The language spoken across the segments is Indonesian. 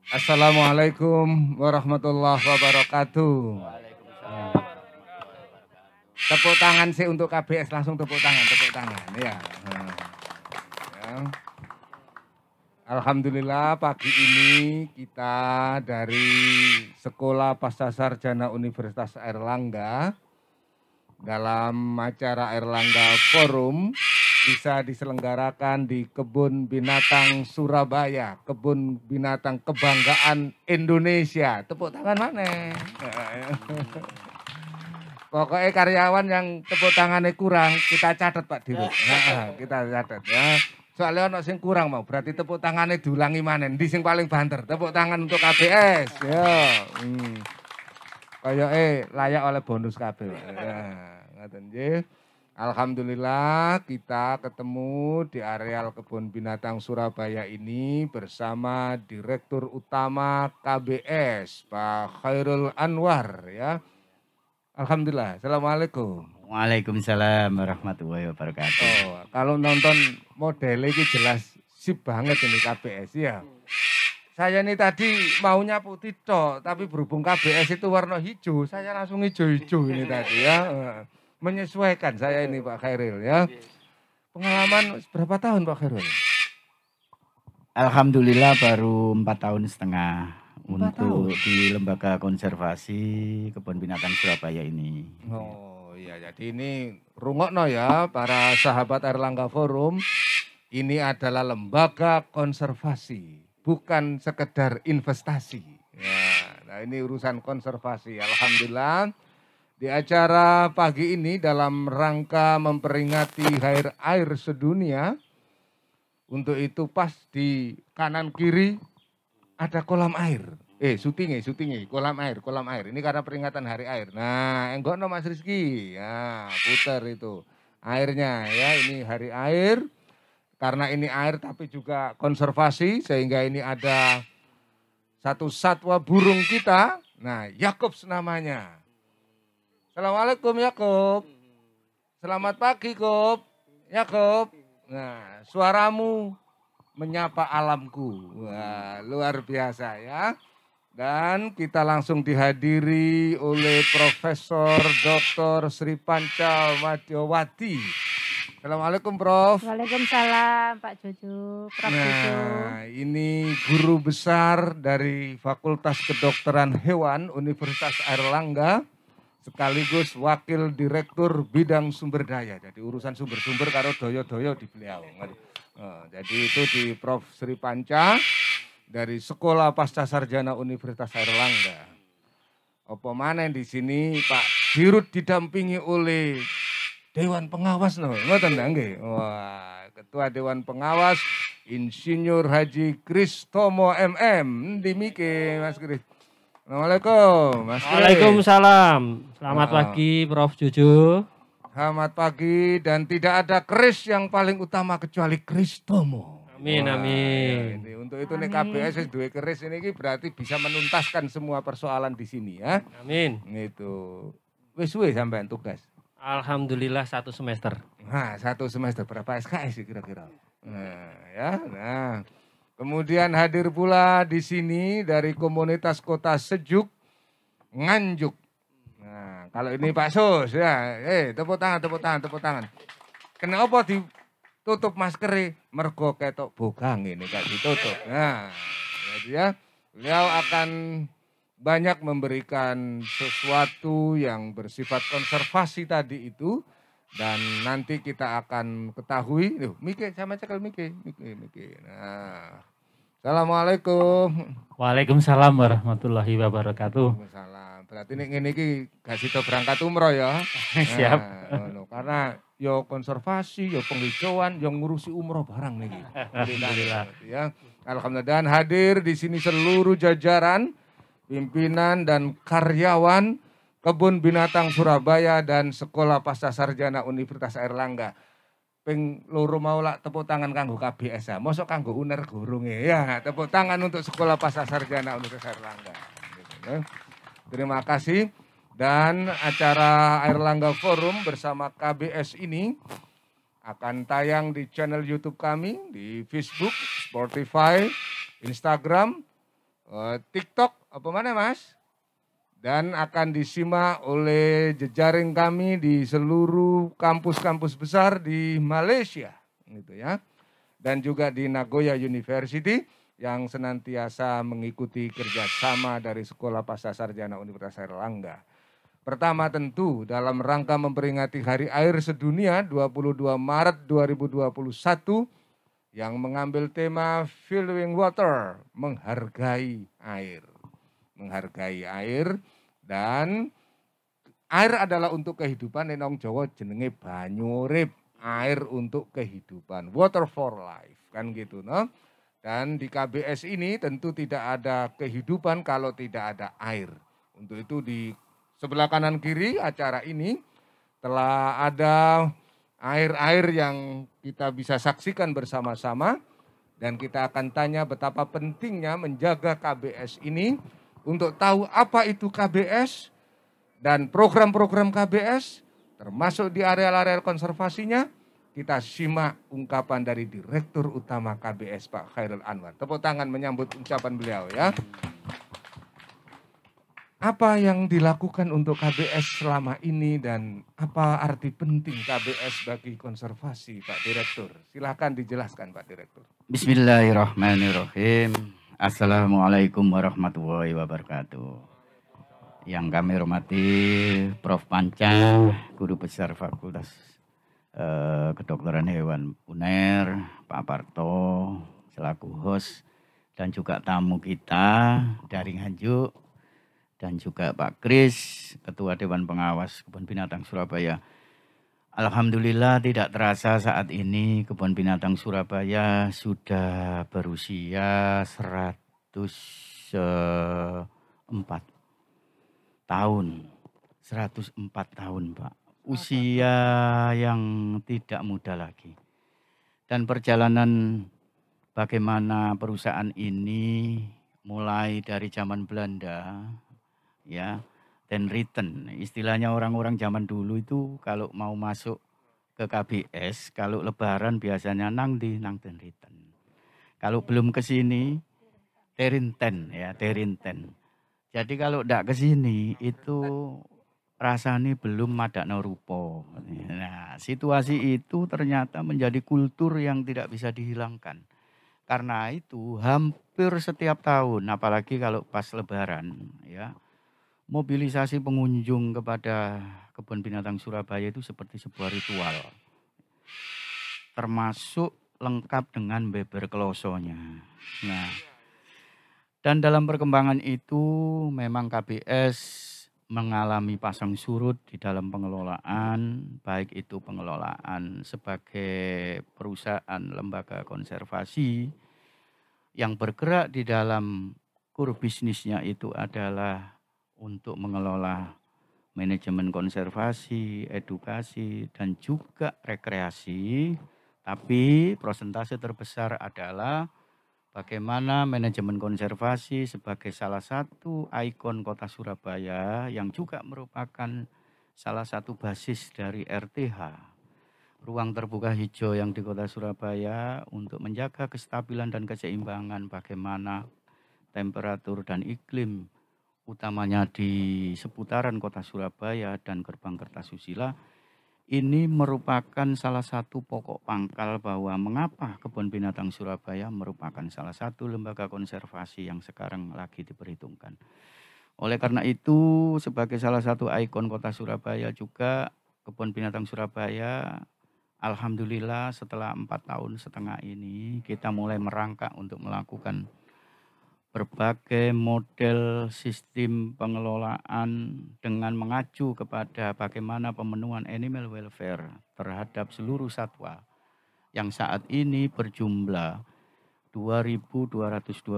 Assalamualaikum warahmatullahi wabarakatuh. Tepuk tangan sih untuk KBS, langsung tepuk tangan ya. Ya. Alhamdulillah pagi ini kita dari Sekolah Pascasarjana Universitas Airlangga dalam acara Airlangga Forum bisa diselenggarakan di Kebun Binatang Surabaya, Kebun Binatang Kebanggaan Indonesia. Tepuk tangan mana? Pokoknya karyawan yang tepuk tangannya kurang, kita catat Pak Dirut. Nah, kita catat ya. Soalnya ono sing kurang mau, berarti tepuk tangannya diulangi manen. Di sing paling banter, tepuk tangan untuk KBS. Ya. Kayak layak oleh bonus KB. Ya, ngaten nggih. Alhamdulillah kita ketemu di areal Kebun Binatang Surabaya ini bersama Direktur Utama KBS, Pak Khairul Anwar ya. Alhamdulillah. Assalamualaikum. Waalaikumsalam warahmatullahi wabarakatuh. Oh, kalau nonton modelnya ini jelas sip banget ini KBS ya. Saya ini tadi maunya putih tok, tapi berhubung KBS itu warna hijau, saya langsung hijau-hijau ini tadi ya. Menyesuaikan saya ini Pak Khairil ya. Pengalaman berapa tahun Pak Khairil? Alhamdulillah baru 4,5 tahun untuk tahun. di Lembaga Konservasi Kebun Binatang Surabaya ini. Oh iya, jadi ini rungokno ya para sahabat Airlangga Forum. Ini adalah lembaga konservasi, bukan sekedar investasi. Ya, nah ini urusan konservasi. Alhamdulillah. Di acara pagi ini dalam rangka memperingati Hari Air Sedunia, untuk itu pas di kanan kiri ada kolam air. Syutingnya, kolam air. Ini karena peringatan Hari Air. Nah, enggak no Mas Rizky, ya putar itu airnya ya. Ini Hari Air, karena ini air tapi juga konservasi, sehingga ini ada satu satwa burung kita. Nah, Yakobs namanya. Assalamualaikum Yakob. Selamat pagi Kob. Yakob. Nah, suaramu menyapa alamku. Wah, luar biasa ya. Dan kita langsung dihadiri oleh Profesor Dr. Sri Panca Madyawati. Assalamualaikum Prof. Waalaikumsalam Pak Jojo, Prof Jojo. Nah, ini guru besar dari Fakultas Kedokteran Hewan Universitas Airlangga, sekaligus Wakil Direktur Bidang Sumber Daya. Jadi urusan sumber-sumber karo doyo-doyo di beliau. Jadi itu di Prof. Sri Panca dari Sekolah Pascasarjana Universitas Airlangga. Apa mana di sini Pak Dirut didampingi oleh Dewan Pengawas ngoten nggih. Wah, Ketua Dewan Pengawas Insinyur Haji Kristomo MM. Ndi mike Mas Kris? Assalamualaikum Mas Kris. Waalaikumsalam. Selamat pagi Prof Jojo. Selamat pagi, dan tidak ada Kris yang paling utama kecuali Kristomo. Amin, amin. Ya, untuk itu nih KBS dua Kris ini berarti bisa menuntaskan semua persoalan di sini ya. Amin. Itu wis suwe sampean tugas. Alhamdulillah 1 semester. Nah, 1 semester berapa SKS sih kira-kira? Nah, ya. Nah, kemudian hadir pula di sini dari komunitas Kota Sejuk Nganjuk. Nah, kalau ini Pak Sus ya, tepuk tangan. Kenapa ditutup masker? Mergo ketok bogang ini gak ditutup. Nah, jadi ya, beliau akan banyak memberikan sesuatu yang bersifat konservasi tadi itu, dan nanti kita akan ketahui. Mike sama cekel Mike. Nah, Assalamualaikum. Waalaikumsalam warahmatullahi wabarakatuh. Waalaikumsalam. Berarti nek ngene iki gak sida berangkat umroh ya. Siap. Nah, karena yo konservasi, yo penghijauan, yo ngurusi umroh barang niki. Alhamdulillah. Ya. Alhamdulillah, dan hadir di sini seluruh jajaran pimpinan dan karyawan Kebun Binatang Surabaya dan Sekolah Pascasarjana Universitas Airlangga. Ping loro mau lak tepuk tangan kanggo KBS ya. Mosok kanggo UNER gurunge ya. Tepuk tangan untuk Sekolah Pascasarjana Universitas Airlangga. Terima kasih. Dan acara Airlangga Forum bersama KBS ini akan tayang di channel YouTube kami, di Facebook, Spotify, Instagram, TikTok apa mana Mas? Dan akan disimak oleh jejaring kami di seluruh kampus-kampus besar di Malaysia, gitu ya. Dan juga di Nagoya University yang senantiasa mengikuti kerjasama dari Sekolah Pasca Sarjana Universitas Airlangga. Pertama tentu dalam rangka memperingati Hari Air Sedunia 22 Maret 2021 yang mengambil tema Valuing Water, menghargai air. Menghargai air, dan air adalah untuk kehidupan. Nenong Jawa jenenge banyu urip, air untuk kehidupan, water for life, kan gitu no. Dan di KBS ini tentu tidak ada kehidupan kalau tidak ada air. Untuk itu di sebelah kanan kiri acara ini telah ada air-air yang kita bisa saksikan bersama-sama. Dan kita akan tanya betapa pentingnya menjaga KBS ini, untuk tahu apa itu KBS dan program-program KBS, termasuk di area-area konservasinya. Kita simak ungkapan dari Direktur Utama KBS Pak Khairul Anwar. Tepuk tangan menyambut ucapan beliau ya. Apa yang dilakukan untuk KBS selama ini dan apa arti penting KBS bagi konservasi Pak Direktur? Silakan dijelaskan Pak Direktur. Bismillahirrahmanirrahim. Assalamualaikum warahmatullahi wabarakatuh. Yang kami hormati Prof. Panca, Guru Besar Fakultas Kedokteran Hewan UNER, Pak Parto selaku host, dan juga tamu kita dari Nganjuk, dan juga Pak Kris, Ketua Dewan Pengawas Kebun Binatang Surabaya. Alhamdulillah tidak terasa saat ini Kebun Binatang Surabaya sudah berusia 104 tahun. 104 tahun Pak. Usia yang tidak muda lagi. Dan perjalanan bagaimana perusahaan ini mulai dari zaman Belanda, ya, dan return. Istilahnya orang-orang zaman dulu itu kalau mau masuk ke KBS, kalau lebaran biasanya nang ten return. Kalau belum ke sini, terinten ya, terinten. Jadi kalau ndak ke sini itu rasanya belum madakno rupa. Nah, situasi itu ternyata menjadi kultur yang tidak bisa dihilangkan. Karena itu hampir setiap tahun, apalagi kalau pas lebaran ya, mobilisasi pengunjung kepada Kebun Binatang Surabaya itu seperti sebuah ritual. Termasuk lengkap dengan beber klosonya. Nah, dan dalam perkembangan itu memang KBS mengalami pasang surut di dalam pengelolaan, baik itu pengelolaan sebagai perusahaan lembaga konservasi yang bergerak di dalam core bisnisnya itu adalah untuk mengelola manajemen konservasi, edukasi, dan juga rekreasi. Tapi persentase terbesar adalah bagaimana manajemen konservasi sebagai salah satu ikon kota Surabaya yang juga merupakan salah satu basis dari RTH, ruang terbuka hijau yang di kota Surabaya, untuk menjaga kestabilan dan keseimbangan bagaimana temperatur dan iklim utamanya di seputaran kota Surabaya dan Gerbang Kertasusila. Ini merupakan salah satu pokok pangkal bahwa mengapa Kebun Binatang Surabaya merupakan salah satu lembaga konservasi yang sekarang lagi diperhitungkan. Oleh karena itu, sebagai salah satu ikon kota Surabaya juga, Kebun Binatang Surabaya, alhamdulillah setelah 4,5 tahun ini, kita mulai merangkak untuk melakukan berbagai model sistem pengelolaan dengan mengacu kepada bagaimana pemenuhan animal welfare terhadap seluruh satwa yang saat ini berjumlah 2.225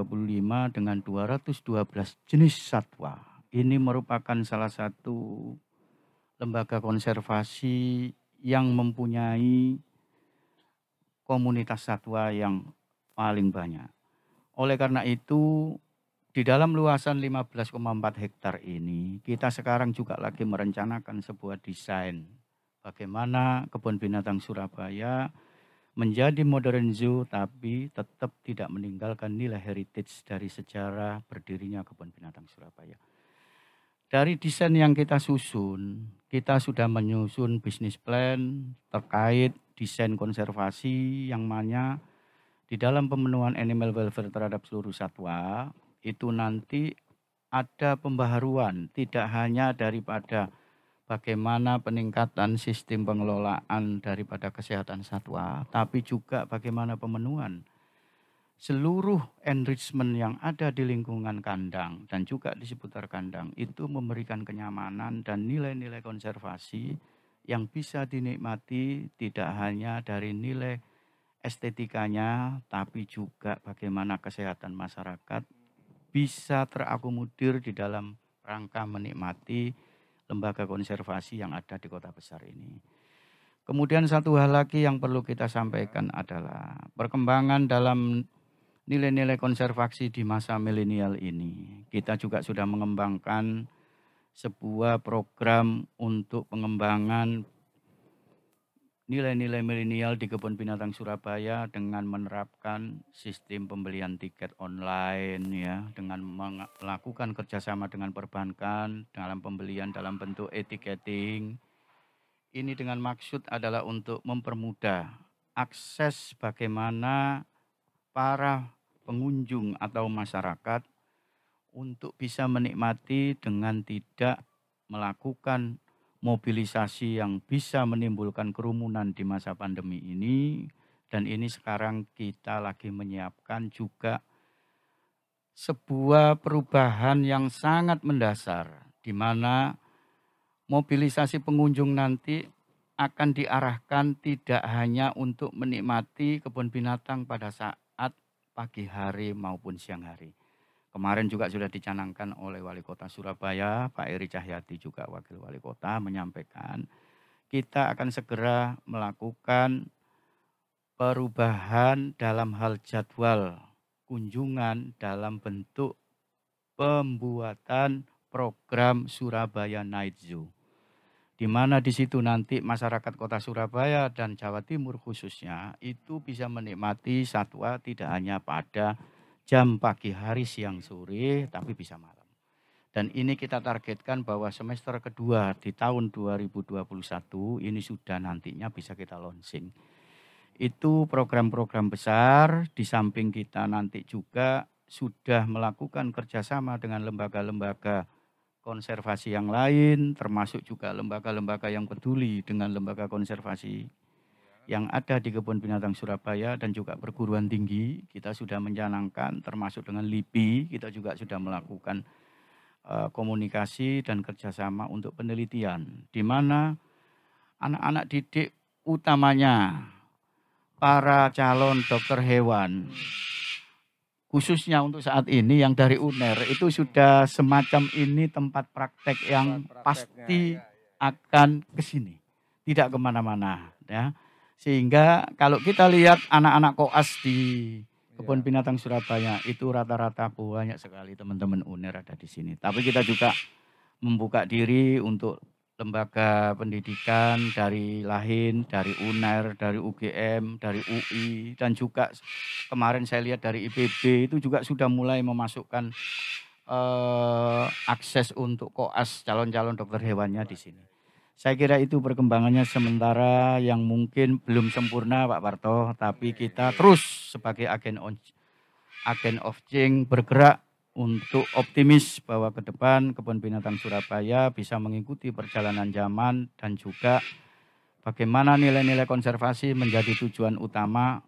dengan 212 jenis satwa. Ini merupakan salah satu lembaga konservasi yang mempunyai komunitas satwa yang paling banyak. Oleh karena itu, di dalam luasan 15,4 hektar ini, kita sekarang juga lagi merencanakan sebuah desain bagaimana Kebun Binatang Surabaya menjadi modern zoo tapi tetap tidak meninggalkan nilai heritage dari sejarah berdirinya Kebun Binatang Surabaya. Dari desain yang kita susun, kita sudah menyusun bisnis plan terkait desain konservasi yang mana di dalam pemenuhan animal welfare terhadap seluruh satwa itu nanti ada pembaharuan, tidak hanya daripada bagaimana peningkatan sistem pengelolaan daripada kesehatan satwa, tapi juga bagaimana pemenuhan seluruh enrichment yang ada di lingkungan kandang dan juga di seputar kandang itu memberikan kenyamanan dan nilai-nilai konservasi yang bisa dinikmati tidak hanya dari nilai estetikanya, tapi juga bagaimana kesehatan masyarakat bisa terakomodir di dalam rangka menikmati lembaga konservasi yang ada di kota besar ini. Kemudian satu hal lagi yang perlu kita sampaikan adalah perkembangan dalam nilai-nilai konservasi di masa milenial ini. Kita juga sudah mengembangkan sebuah program untuk pengembangan nilai-nilai milenial di Kebun Binatang Surabaya dengan menerapkan sistem pembelian tiket online ya, dengan melakukan kerjasama dengan perbankan dalam pembelian dalam bentuk e-ticketing. Ini dengan maksud adalah untuk mempermudah akses bagaimana para pengunjung atau masyarakat untuk bisa menikmati dengan tidak melakukan mobilisasi yang bisa menimbulkan kerumunan di masa pandemi ini. Dan ini sekarang kita lagi menyiapkan juga sebuah perubahan yang sangat mendasar, di mana mobilisasi pengunjung nanti akan diarahkan tidak hanya untuk menikmati kebun binatang pada saat pagi hari maupun siang hari. Kemarin juga sudah dicanangkan oleh Wali Kota Surabaya, Pak Eri Cahyadi juga Wakil Wali Kota menyampaikan, kita akan segera melakukan perubahan dalam hal jadwal kunjungan dalam bentuk pembuatan program Surabaya Night Zoo. Di mana di situ nanti masyarakat Kota Surabaya dan Jawa Timur khususnya itu bisa menikmati satwa tidak hanya pada jam pagi hari, siang, sore, tapi bisa malam. Dan ini kita targetkan bahwa semester kedua di tahun 2021 ini sudah nantinya bisa kita launching. Itu program-program besar, di samping kita nanti juga sudah melakukan kerjasama dengan lembaga-lembaga konservasi yang lain, termasuk juga lembaga-lembaga yang peduli dengan lembaga konservasi yang ada di Kebun Binatang Surabaya dan juga perguruan tinggi. Kita sudah mencanangkan termasuk dengan LIPI, kita juga sudah melakukan komunikasi dan kerjasama untuk penelitian, di mana anak-anak didik utamanya para calon dokter hewan, khususnya untuk saat ini yang dari UNER itu sudah semacam ini tempat praktek yang pasti akan ke sini, tidak kemana-mana ya. Sehingga kalau kita lihat anak-anak koas di Kebun Binatang Surabaya itu rata-rata banyak sekali teman-teman UNER ada di sini. Tapi kita juga membuka diri untuk lembaga pendidikan dari LAHIN, dari UNER, dari UGM, dari UI, dan juga kemarin saya lihat dari IPB itu juga sudah mulai memasukkan akses untuk koas calon-calon dokter hewannya di sini. Saya kira itu perkembangannya sementara yang mungkin belum sempurna Pak Parto, tapi kita terus sebagai agen of change bergerak untuk optimis bahwa ke depan Kebun Binatang Surabaya bisa mengikuti perjalanan zaman dan juga bagaimana nilai-nilai konservasi menjadi tujuan utama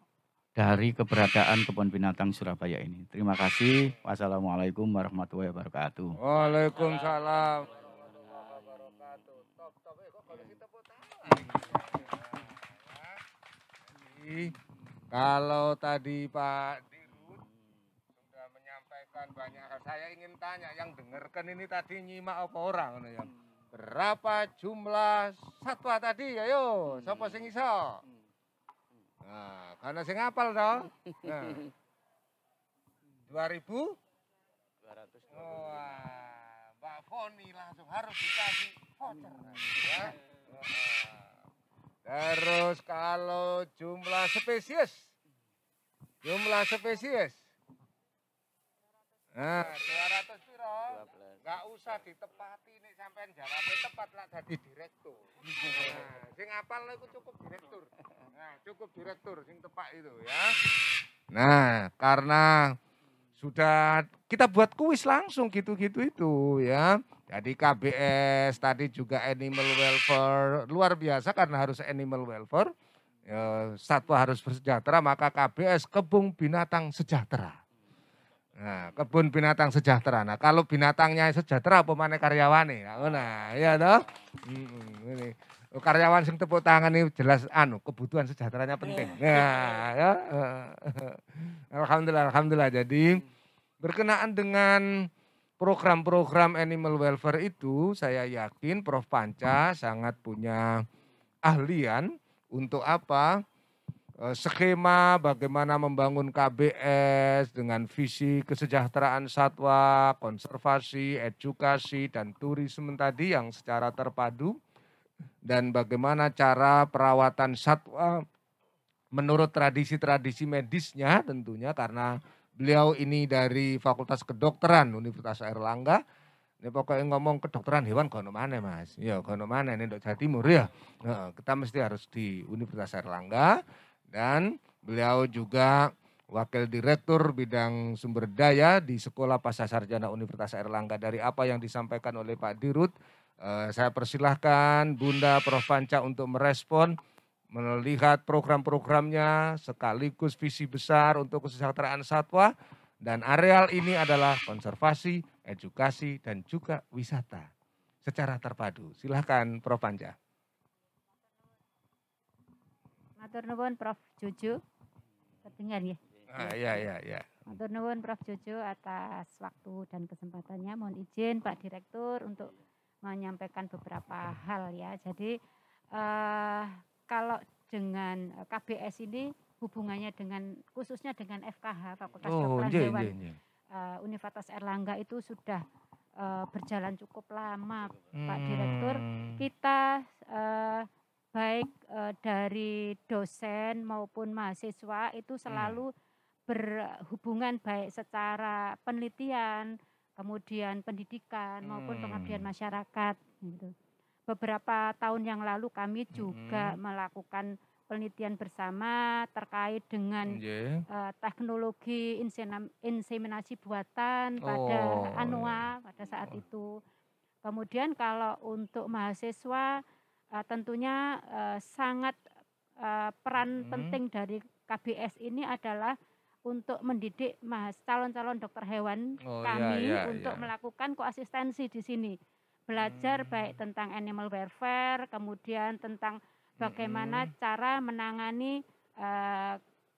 dari keberadaan Kebun Binatang Surabaya ini. Terima kasih. Wassalamualaikum warahmatullahi wabarakatuh. Waalaikumsalam. Kalau tadi Pak Dirut sudah menyampaikan banyak hal, saya ingin tanya yang dengarkan ini tadi nyimak apa orang yang berapa jumlah satwa tadi? Ayo, siapa sing iso? Nah, karena sing hafal toh. Nah. 2.200. Wah, Mbak Foni langsung harus dikasih voucher ya. Terus kalau jumlah spesies. Nah, 200 piro? Enggak usah ditepati nih sampean jawabnya tepat lah dadi direktur. Nah, sing apal iku cukup direktur. Nah, cukup direktur sing tepak itu ya. Nah, karena sudah kita buat kuis langsung gitu-gitu itu ya. Jadi KBS tadi juga animal welfare luar biasa karena harus animal welfare. Ya, satwa harus bersejahtera maka KBS kebun binatang sejahtera. Nah, kebun binatang sejahtera. Nah, kalau binatangnya sejahtera apa maneh karyawane. Nah, iya toh? Ini. Karyawan sing tepuk tangan ini jelas kebutuhan sejahteranya penting. Nah, ya. Alhamdulillah. Jadi berkenaan dengan program-program animal welfare itu saya yakin Prof Panca sangat punya ahlian untuk apa? Skema bagaimana membangun KBS dengan visi kesejahteraan satwa, konservasi, edukasi, dan turisme tadi yang secara terpadu. Dan bagaimana cara perawatan satwa menurut tradisi-tradisi medisnya tentunya karena beliau ini dari Fakultas Kedokteran Universitas Airlangga. Ini pokoknya ngomong kedokteran hewan kono mana Mas. Ya kono mana ini Jawa Timur ya. Nah, kita mesti harus di Universitas Airlangga dan beliau juga Wakil Direktur Bidang Sumber Daya di Sekolah Pascasarjana Universitas Airlangga. Dari apa yang disampaikan oleh Pak Dirut, saya persilahkan Bunda Prof Panca untuk merespon, melihat program-programnya sekaligus visi besar untuk kesejahteraan satwa. Dan areal ini adalah konservasi, edukasi, dan juga wisata secara terpadu. Silahkan Prof Panca. Matur nuwun Prof Jojo. Kedengar ya? Iya. Matur nuwun Prof Jojo atas waktu dan kesempatannya. Mohon izin Pak Direktur untuk menyampaikan beberapa hal ya. Jadi kalau dengan KBS ini hubungannya dengan khususnya dengan FKH Fakultas Kedokteran Hewan Universitas Airlangga itu sudah berjalan cukup lama Pak Direktur. Kita baik dari dosen maupun mahasiswa itu selalu berhubungan baik secara penelitian, kemudian pendidikan maupun pengabdian masyarakat gitu. Beberapa tahun yang lalu kami juga melakukan penelitian bersama terkait dengan teknologi inseminasi buatan pada ANOA pada saat itu. Kemudian kalau untuk mahasiswa tentunya sangat peran penting dari KBS ini adalah untuk mendidik calon-calon dokter hewan untuk melakukan koasistensi di sini. Belajar baik tentang animal welfare, kemudian tentang bagaimana cara menangani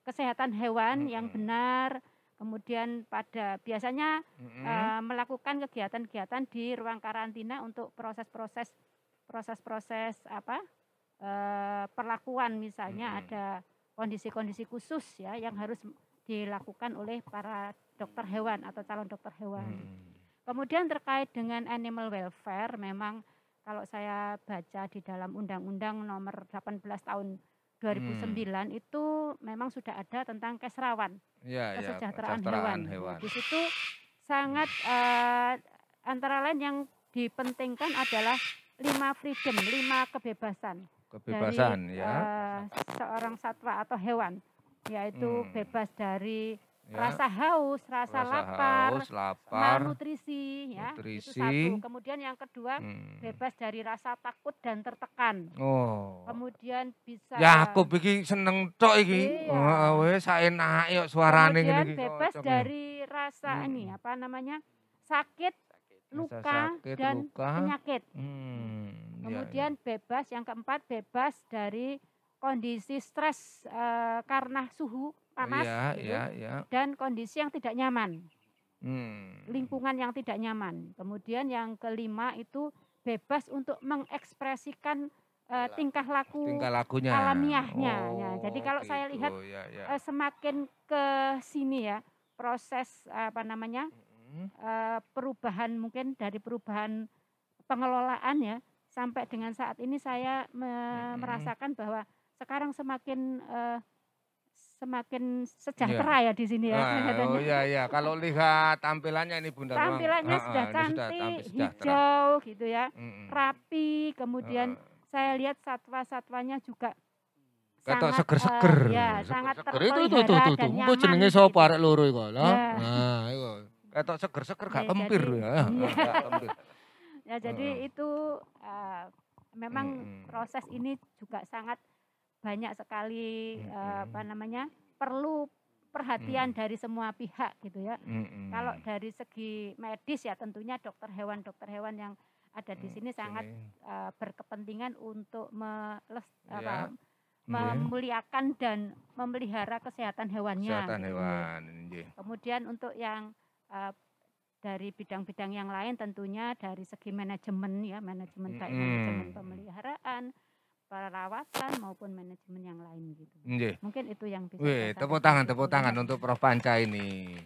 kesehatan hewan yang benar, kemudian biasanya melakukan kegiatan-kegiatan di ruang karantina untuk proses-proses perlakuan, misalnya ada kondisi-kondisi khusus ya yang harus dilakukan oleh para dokter hewan atau calon dokter hewan. Kemudian terkait dengan animal welfare, memang kalau saya baca di dalam Undang-Undang Nomor 18 Tahun 2009 itu memang sudah ada tentang keserawan, kesejahteraan hewan. Di situ sangat antara lain yang dipentingkan adalah 5 freedom, 5 kebebasan dari seorang satwa atau hewan, yaitu bebas dari rasa haus, rasa lapar, malnutrisi, ya, itu satu. Kemudian yang kedua, bebas dari rasa takut dan tertekan. Kemudian bisa. Ya aku iki seneng tok iki. Wes saenake kok suarane ngene iki. Kemudian bebas dari rasa sakit, luka dan penyakit. Kemudian bebas, yang keempat bebas dari kondisi stres karena suhu panas dan kondisi yang tidak nyaman, lingkungan yang tidak nyaman. Kemudian yang kelima itu bebas untuk mengekspresikan tingkah lakunya alamiahnya. Jadi kalau saya lihat semakin ke sini ya proses perubahan, mungkin dari perubahan pengelolaan ya, sampai dengan saat ini saya merasakan bahwa sekarang semakin sejahtera ya di sini ya Oh kelihatannya. iya, kalau lihat tampilannya ini Bunda memang Tampilannya sudah ini sudah cantik, tampil sejahtera. hijau gitu ya, Mm-mm. rapi. Kemudian saya lihat satwa-satwanya juga Ketok sangat seger-seger. ya sangat Itu terpelihara dan Engko nyaman jenenge gitu. sapa arek loro iku lho. Ya. Nah, iku. Ketok seger-seger gak Ya, kempir jadi- ya. iya. Gak kempir. Ya jadi itu memang proses ini juga sangat banyak sekali perlu perhatian dari semua pihak gitu ya. Kalau dari segi medis ya tentunya dokter hewan yang ada di sini sangat berkepentingan untuk memuliakan dan memelihara kesehatan hewannya. Kesehatan gitu. hewan. Nggih. Kemudian untuk yang dari bidang-bidang yang lain tentunya dari segi manajemen ya, manajemen baik manajemen pemeliharaan, perawatan maupun manajemen yang lain gitu. Nggih. Mungkin itu yang bisa. Wih, saya tepuk sampaikan. tangan untuk Prof. Panca ini.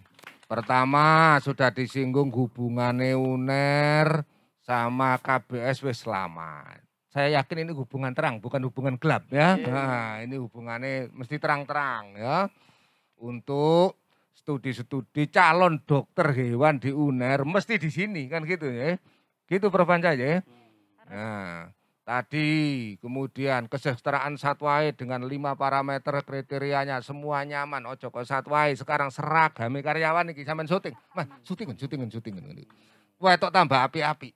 Pertama sudah disinggung hubungannya UNER sama KBS wis selamat. Saya yakin ini hubungan terang, bukan hubungan gelap ya. Nah, ini hubungannya mesti terang-terang ya. Untuk studi-studi calon dokter hewan di UNER mesti di sini kan gitu ya. Gitu Prof. Panca ya. Nah, tadi kemudian kesejahteraan satwae dengan 5 parameter kriterianya semua nyaman. Ojo kok satwae sekarang seragami karyawan iki sampean syuting. Mas, syutingan. Wah, tok tambah api-api.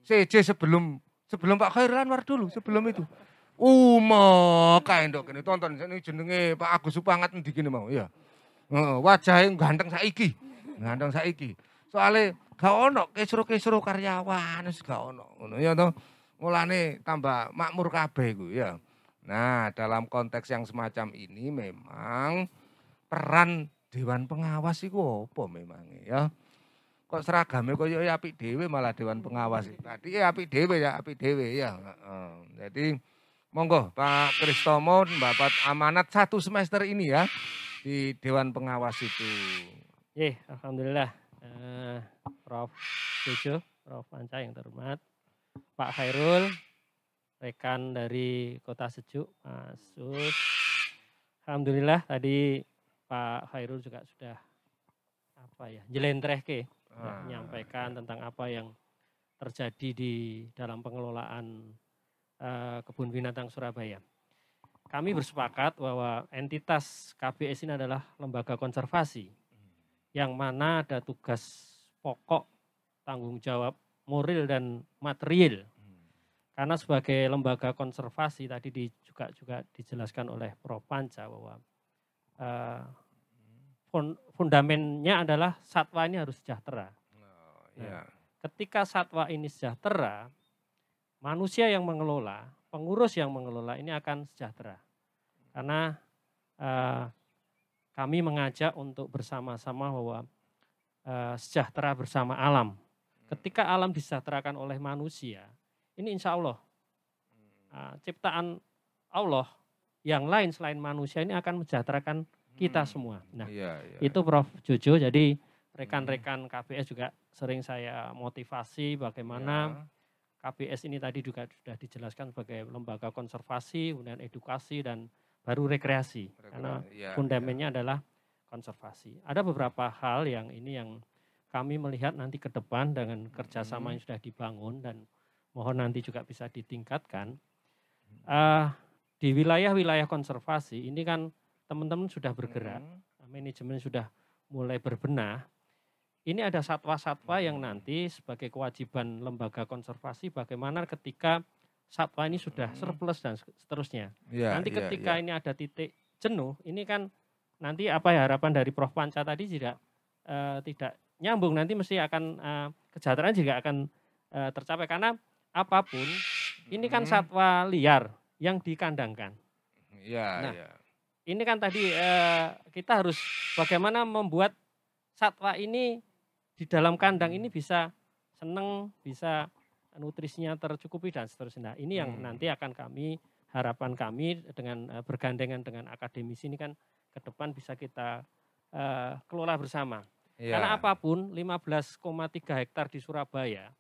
CJ sebelum Pak Khairul Anwar dulu, sebelum itu. Kae ndok kene tonton ini jenenge Pak Agus Supangat ndi kene mau ya. Wajahnya ganteng saiki. Soale gak ono kisru-kisru karyawan wis gak ono. Ngono ya to. Mulane tambah makmur kabeh iku ya. Nah, dalam konteks yang semacam ini memang peran dewan pengawas iku apa memang ya. Kok seragamnya kok ya apik dhewe malah dewan pengawas. Tadi ya apik dhewe ya. Jadi monggo Pak Kristomo mendapat amanat 1 semester ini ya di dewan pengawas itu. Alhamdulillah. Prof. Jojo, Prof. Panca yang terhormat. Pak Khairul, rekan dari Kota Sejuk, Mas Sus. Alhamdulillah tadi Pak Khairul juga sudah jelentrehke menyampaikan tentang apa yang terjadi di dalam pengelolaan kebun binatang Surabaya. Kami bersepakat bahwa entitas KBS ini adalah lembaga konservasi yang mana ada tugas pokok, tanggung jawab moral dan material. Karena sebagai lembaga konservasi tadi juga dijelaskan oleh Prof. Panca bahwa fundamennya adalah satwa ini harus sejahtera. Ketika satwa ini sejahtera, manusia yang mengelola, pengurus yang mengelola ini akan sejahtera. Karena kami mengajak untuk bersama-sama bahwa sejahtera bersama alam. Ketika alam disejahterakan oleh manusia, ini insya Allah ciptaan Allah yang lain selain manusia ini akan mensejahterakan kita semua. Nah, itu Prof. Jojo. Jadi rekan-rekan KBS juga sering saya motivasi bagaimana KBS ini tadi juga sudah dijelaskan sebagai lembaga konservasi, kemudian edukasi dan baru rekreasi. Karena fundamennya adalah konservasi. Ada beberapa hal yang kami melihat nanti ke depan dengan kerjasama yang sudah dibangun dan mohon nanti juga bisa ditingkatkan. Di wilayah-wilayah konservasi ini kan teman-teman sudah bergerak, manajemen sudah mulai berbenah. Ini ada satwa-satwa yang nanti sebagai kewajiban lembaga konservasi bagaimana ketika satwa ini sudah surplus dan seterusnya. Nanti ketika ini ada titik jenuh, ini kan nanti harapan dari Prof. Panca tadi tidak nyambung, nanti mesti akan kesejahteraan juga akan tercapai karena apapun ini kan satwa liar yang dikandangkan. Ini kan tadi kita harus bagaimana membuat satwa ini di dalam kandang ini bisa seneng, bisa nutrisinya tercukupi dan seterusnya. Nah, ini yang nanti akan harapan kami dengan bergandengan dengan akademisi ini kan ke depan bisa kita kelola bersama. Karena apapun 15,3 hektar di Surabaya,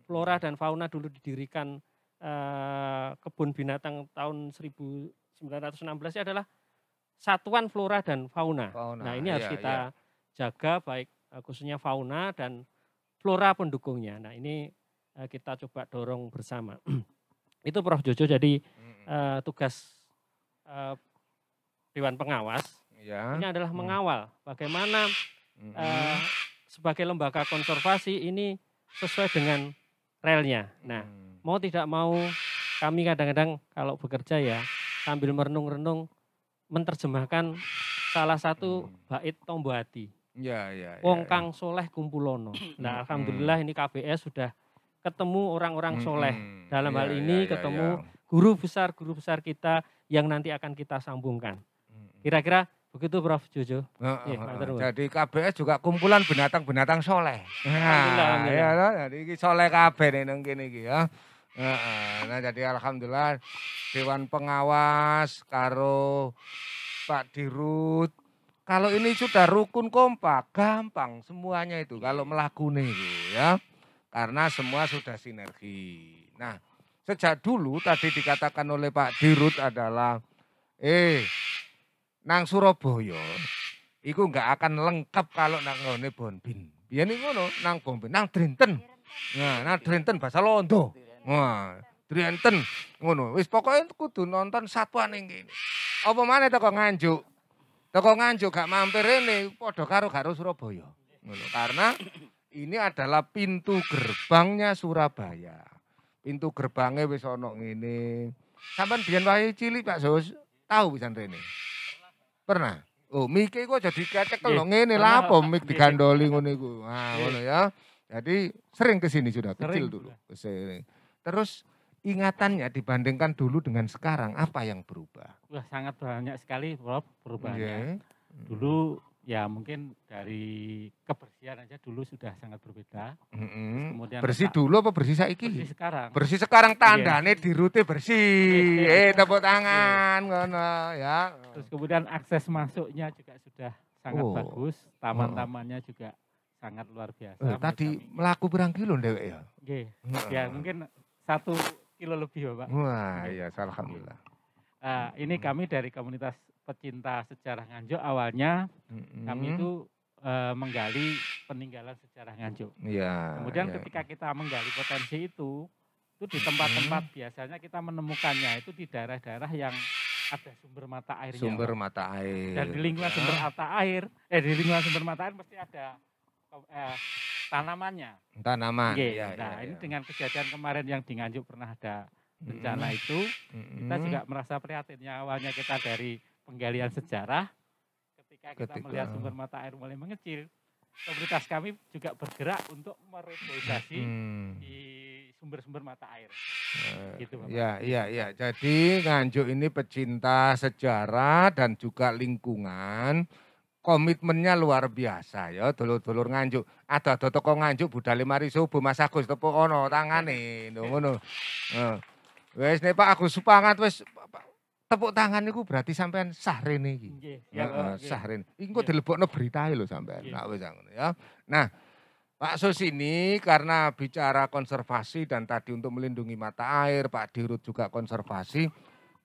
flora dan fauna dulu didirikan kebun binatang tahun 1916 adalah satuan flora dan fauna. Nah ini harus kita jaga baik khususnya fauna dan flora pendukungnya. Nah ini kita coba dorong bersama. Itu Prof Jojo, jadi tugas Dewan Pengawas ini adalah mengawal bagaimana sebagai lembaga konservasi ini sesuai dengan relnya. Nah mau tidak mau kami kadang-kadang kalau bekerja ya sambil merenung-renung menerjemahkan salah satu bait Tombo Hati. Wong kang soleh kumpulono. Nah alhamdulillah ini KBS sudah ketemu orang-orang soleh. Dalam hal ini ketemu guru besar kita yang nanti akan kita sambungkan. Kira-kira begitu Prof Jojo. Jadi KBS juga kumpulan binatang-binatang soleh. Nah, ya, jadi ini soleh kabeh ning kene iki ya. Nah jadi alhamdulillah Dewan Pengawas karo Pak Dirut. Kalau ini sudah rukun kompak, gampang semuanya itu kalau melakuni itu ya. Karena semua sudah sinergi. Nah, sejak dulu tadi dikatakan oleh Pak Dirut adalah nang Surabaya iku enggak akan lengkap kalau nang ngene Bonbin. Biyen iki ngono, nang Bonbin, nang Drenten. Nah, nang Drenten bahasa Londo. Wah, Drenten ngono. Wis pokoke kudu nonton satuan ning kene. Apa maneh teko Nganjuk. Teko Nganjuk gak mampir rene padha karo Surabaya. Ngono. Karena ini adalah pintu gerbangnya Surabaya. Pintu gerbangnya wis ana ngene. Sampeyan biyen wae cilik Pak Sus, tahu pisan rene. Pernah? Oh, mike kok jadi kecekel lho ngene lha apa mik digandoli ngono iku. Nah, ngono ya. Jadi sering ke sini sudah kecil dulu. Terus ingatannya dibandingkan dulu dengan sekarang apa yang berubah? Wah, sangat banyak sekali Prof perubahannya. Dulu ya mungkin dari kebersihan aja dulu sudah sangat berbeda. Kemudian bersih dulu apa bersih saiki? Bersih sekarang. Bersih sekarang tandane dirute bersih. Tepuk tangan ngono ya. Terus kemudian akses masuknya juga sudah sangat bagus, taman-tamannya juga sangat luar biasa. Tadi melaku berang kilo ndewek ya? Nggih. Ya mungkin 1 kilo lebih Bapak. Wah, iya alhamdulillah. Ini kami dari komunitas pecinta sejarah Nganjuk awalnya kami itu menggali peninggalan sejarah Nganjuk. Kemudian ketika kita menggali potensi itu di tempat-tempat biasanya kita menemukannya itu di daerah-daerah yang ada sumber mata airnya. Sumber mata air. Dan di lingkungan sumber mata air, di lingkungan sumber mata air mesti ada tanamannya. Tanaman. Nah ini dengan kejadian kemarin yang di Nganjuk pernah ada bencana itu, kita juga merasa prihatin. Yang awalnya kita dari penggalian sejarah, ketika kita melihat sumber mata air mulai mengecil, komunitas kami juga bergerak untuk mereboisasi di sumber-sumber mata air. Gitu, Bapak. Ya. Jadi Nganjuk ini pecinta sejarah dan juga lingkungan. Komitmennya luar biasa ya, dulur-dulur Nganjuk. Ada toko Nganjuk budal 5 subuh Mas Agus tepuk ono tangane ngono. Wis nek Pak Agus supangat wis tepuk tangan niku berarti sampean sah rene iki. Sah rene. Iki kok dilebokno beritae lho sampean. Nah wis ngono ya. Nah, Pak Sus ini karena bicara konservasi dan tadi untuk melindungi mata air, Pak Dirut juga konservasi.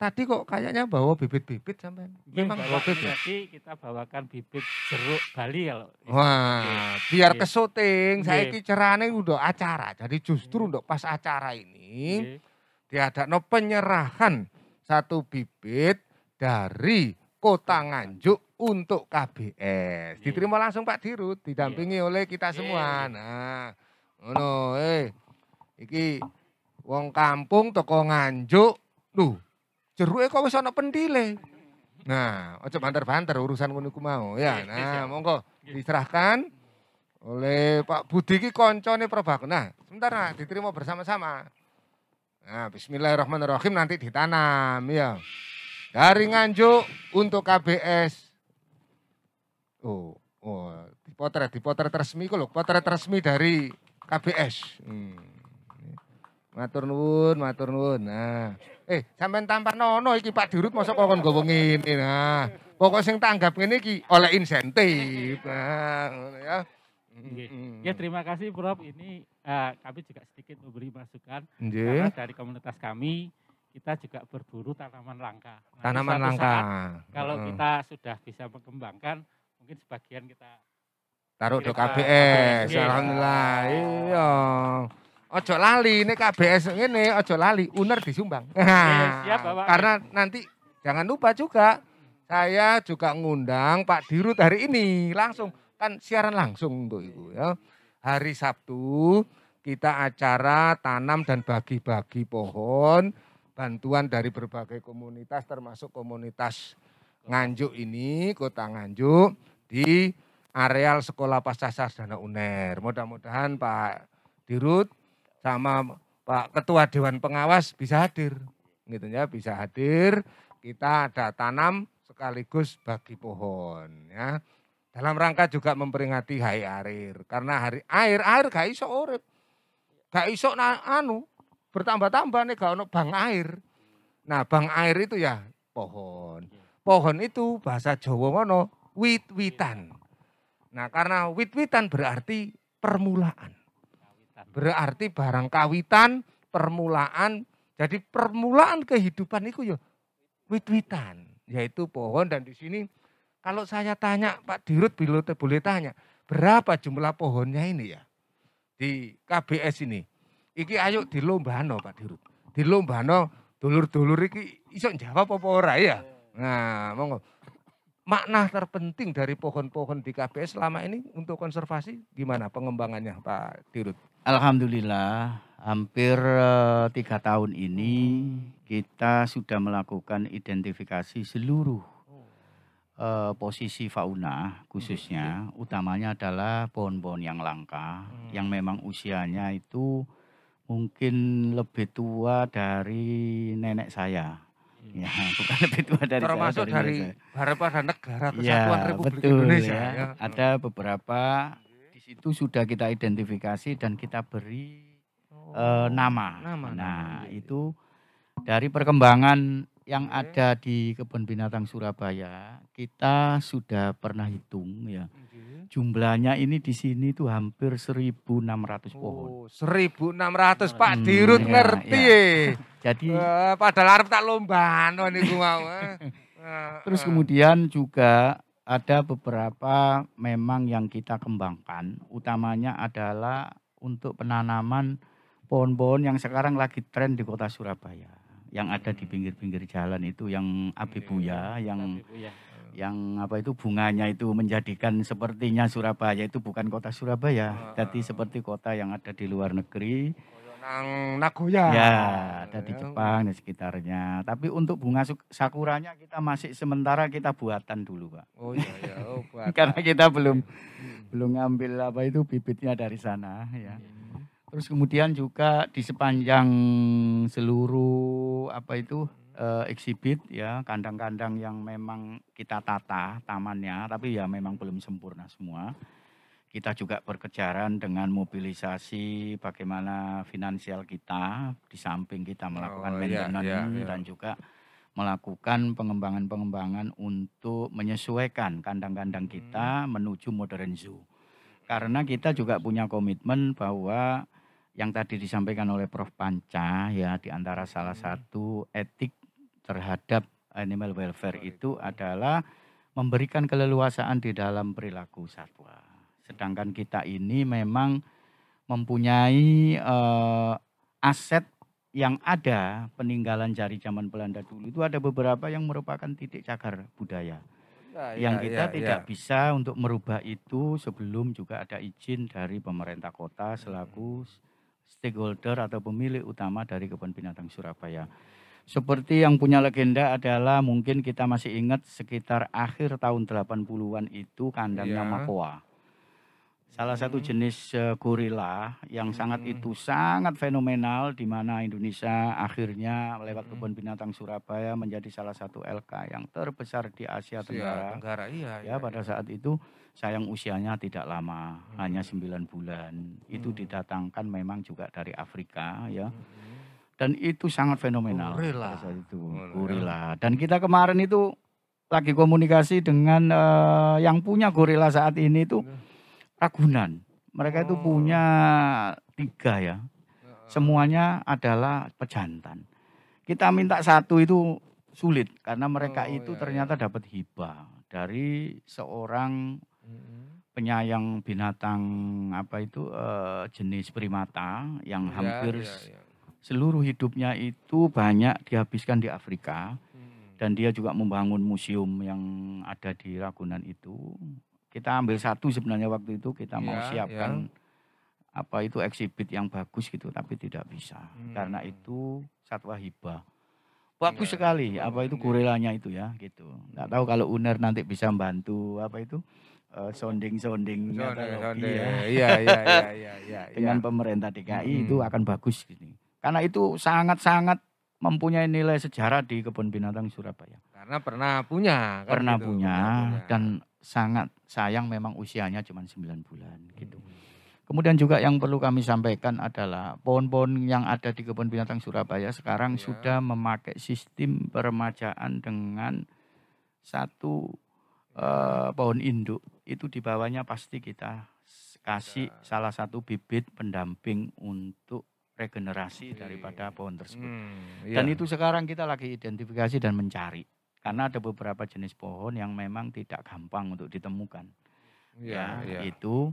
Tadi kok kayaknya bawa bibit-bibit sampean. Memang bawa bibit. Tadi kita bawakan bibit jeruk Bali kalau. Wah, biar ke syuting, saiki cerane udah acara. Jadi justru untuk pas acara ini diadakno penyerahan 1 bibit dari Kota Nganjuk untuk KBS. Diterima langsung Pak Dirut, didampingi oleh kita semua. Nah, ngono iki wong kampung teko Nganjuk. Lho, jeruke kok wis ana pentile. Nah, aja banter-banter urusan ngono ku mau ya. Nah, monggo diserahkan oleh Pak Budi iki koncone Prof. Nah, sebentar diterima bersama-sama. Nah, bismillahirrahmanirrahim nanti ditanam ya. Dari Nganjuk untuk KBS. Dipotret resmi kok lho, potret resmi dari KBS. Matur nuwun. Nah, sampean tampar nono iki Pak Dirut mosok kok kon nggowo ngene. Nah, pokok sing tanggap ngene iki oleh insentif. Nah, ngono ya. Ya terima kasih Prof. Ini kami juga sedikit memberi masukan. Nggih. Karena dari komunitas kami kita juga berburu tanaman langka. Nah, Tanaman suatu langka. saat kalau kita sudah bisa mengembangkan, mungkin sebagian kita taruh do kirim ke KBS. KBS. Alhamdulillah. Iya. Ojo lali ini KBS ngene, ojo lali uner disumbang. siap, Bapak. Karena nanti jangan lupa juga saya juga ngundang Pak Dirut hari ini langsung kan siaran langsung untuk Ibu ya. Hari Sabtu kita acara tanam dan bagi-bagi pohon, bantuan dari berbagai komunitas termasuk komunitas Nganjuk ini, Kota Nganjuk di areal Sekolah Pasca Sarjana UNER. Mudah-mudahan Pak Dirut sama Pak Ketua Dewan Pengawas bisa hadir. Gitu ya, bisa hadir. Kita ada tanam sekaligus bagi pohon ya. Dalam rangka juga memperingati Hari Air. Karena hari air gak iso urip. Gak iso bertambah-tambah nih gak ono bang air. Nah, bang air itu ya pohon. Pohon itu bahasa Jawa ngono wit-witan. Nah, karena wit-witan berarti permulaan. Berarti barang kawitan, permulaan. Jadi permulaan kehidupan itu ya wit-witan, yaitu pohon. Dan di sini kalau saya tanya Pak Dirut boleh tanya, berapa jumlah pohonnya ini ya? Di KBS ini. Iki ayo dilombano Pak Dirut. Dilombano dulur-dulur iki iso jawab apa ora ya? Nah, monggo. Makna terpenting dari pohon-pohon di KBS selama ini untuk konservasi gimana pengembangannya Pak Dirut? Alhamdulillah hampir 3 tahun ini kita sudah melakukan identifikasi seluruh posisi fauna khususnya, utamanya adalah pohon-pohon yang langka yang memang usianya itu mungkin lebih tua dari nenek saya. Ya, bukan lebih tua dari termasuk saya, dari beberapa negara Kesatuan ya, Republik betul, Indonesia. ya. Ya. Ada beberapa di situ sudah kita identifikasi dan kita beri nama. Nah, itu dari perkembangan yang ada di Kebun Binatang Surabaya, kita sudah pernah hitung ya. Jumlahnya ini di sini tuh hampir 1.600 pohon. 1.600 Pak Dirut ya, ngerti ya. ya. Jadi padahal arep tak lombano niku mau. terus kemudian juga ada beberapa memang yang kita kembangkan, utamanya adalah untuk penanaman pohon-pohon yang sekarang lagi tren di Kota Surabaya. Yang ada di pinggir-pinggir jalan itu yang abebuya, yang apa itu bunganya itu menjadikan sepertinya Surabaya itu bukan kota Surabaya, jadi seperti kota yang ada di luar negeri. Nang Nagoya. Ya, ada di Jepang dan sekitarnya. Tapi untuk bunga sakuranya kita masih sementara kita buatan dulu, Pak. Oh iya ya, buatan. Karena kita belum ngambil apa itu bibitnya dari sana ya. Terus kemudian juga di sepanjang seluruh apa itu eksibit ya, kandang-kandang yang memang kita tata tamannya, tapi ya memang belum sempurna semua. Kita juga berkejaran dengan mobilisasi bagaimana finansial kita, di samping kita melakukan maintenance dan juga melakukan pengembangan-pengembangan untuk menyesuaikan kandang-kandang kita menuju modern zoo. Karena kita juga punya komitmen bahwa yang tadi disampaikan oleh Prof. Panca ya, di antara salah satu etik terhadap animal welfare itu adalah memberikan keleluasaan di dalam perilaku satwa. Sedangkan kita ini memang mempunyai aset yang ada peninggalan dari zaman Belanda dulu. Itu ada beberapa yang merupakan titik cagar budaya. Yang kita tidak bisa untuk merubah itu sebelum juga ada izin dari pemerintah kota selaku stakeholder atau pemilik utama dari Kebun Binatang Surabaya. Seperti yang punya legenda adalah mungkin kita masih ingat sekitar akhir tahun 80-an itu kandangnya Makoa. Salah satu jenis gorila yang sangat fenomenal di mana Indonesia akhirnya lewat Kebun Binatang Surabaya menjadi salah satu LK yang terbesar di Asia Tenggara. Ya, pada saat itu sayang usianya tidak lama, hanya 9 bulan. Itu didatangkan memang juga dari Afrika ya. Dan itu sangat fenomenal pada saat itu, gorila. Dan kita kemarin itu lagi komunikasi dengan yang punya gorila saat ini itu Ragunan. Mereka itu Oh. punya 3 ya. Semuanya adalah pejantan. Kita minta 1 itu sulit karena mereka Oh, itu ya, ternyata ya. dapat hibah dari seorang Mm-mm. penyayang binatang jenis primata yang Ya, hampir ya, ya. seluruh hidupnya itu banyak dihabiskan di Afrika. Dan dia juga membangun museum yang ada di Ragunan itu. Kita ambil 1 sebenarnya waktu itu, kita mau Ya, siapkan eksibit yang bagus gitu, tapi tidak bisa. Karena itu satwa hibah. Bagus Ya, sekali bagus. itu gorilanya itu ya gitu. Nggak tahu kalau UNER nanti bisa membantu sounding teknologi ya. Iya. Dengan pemerintah DKI itu akan bagus gini. Karena itu sangat-sangat mempunyai nilai sejarah di Kebun Binatang Surabaya. Karena pernah punya kan Pernah gitu, punya punya. dan sangat sayang memang usianya cuma 9 bulan gitu. Kemudian juga yang perlu kami sampaikan adalah pohon-pohon yang ada di Kebun Binatang Surabaya sekarang Ya. sudah memakai sistem peremajaan dengan 1 pohon induk. Itu di bawahnya pasti kita kasih salah 1 bibit pendamping untuk regenerasi daripada pohon tersebut. Dan itu sekarang kita lagi identifikasi dan mencari. Karena ada beberapa jenis pohon yang memang tidak gampang untuk ditemukan. Iya. Itu.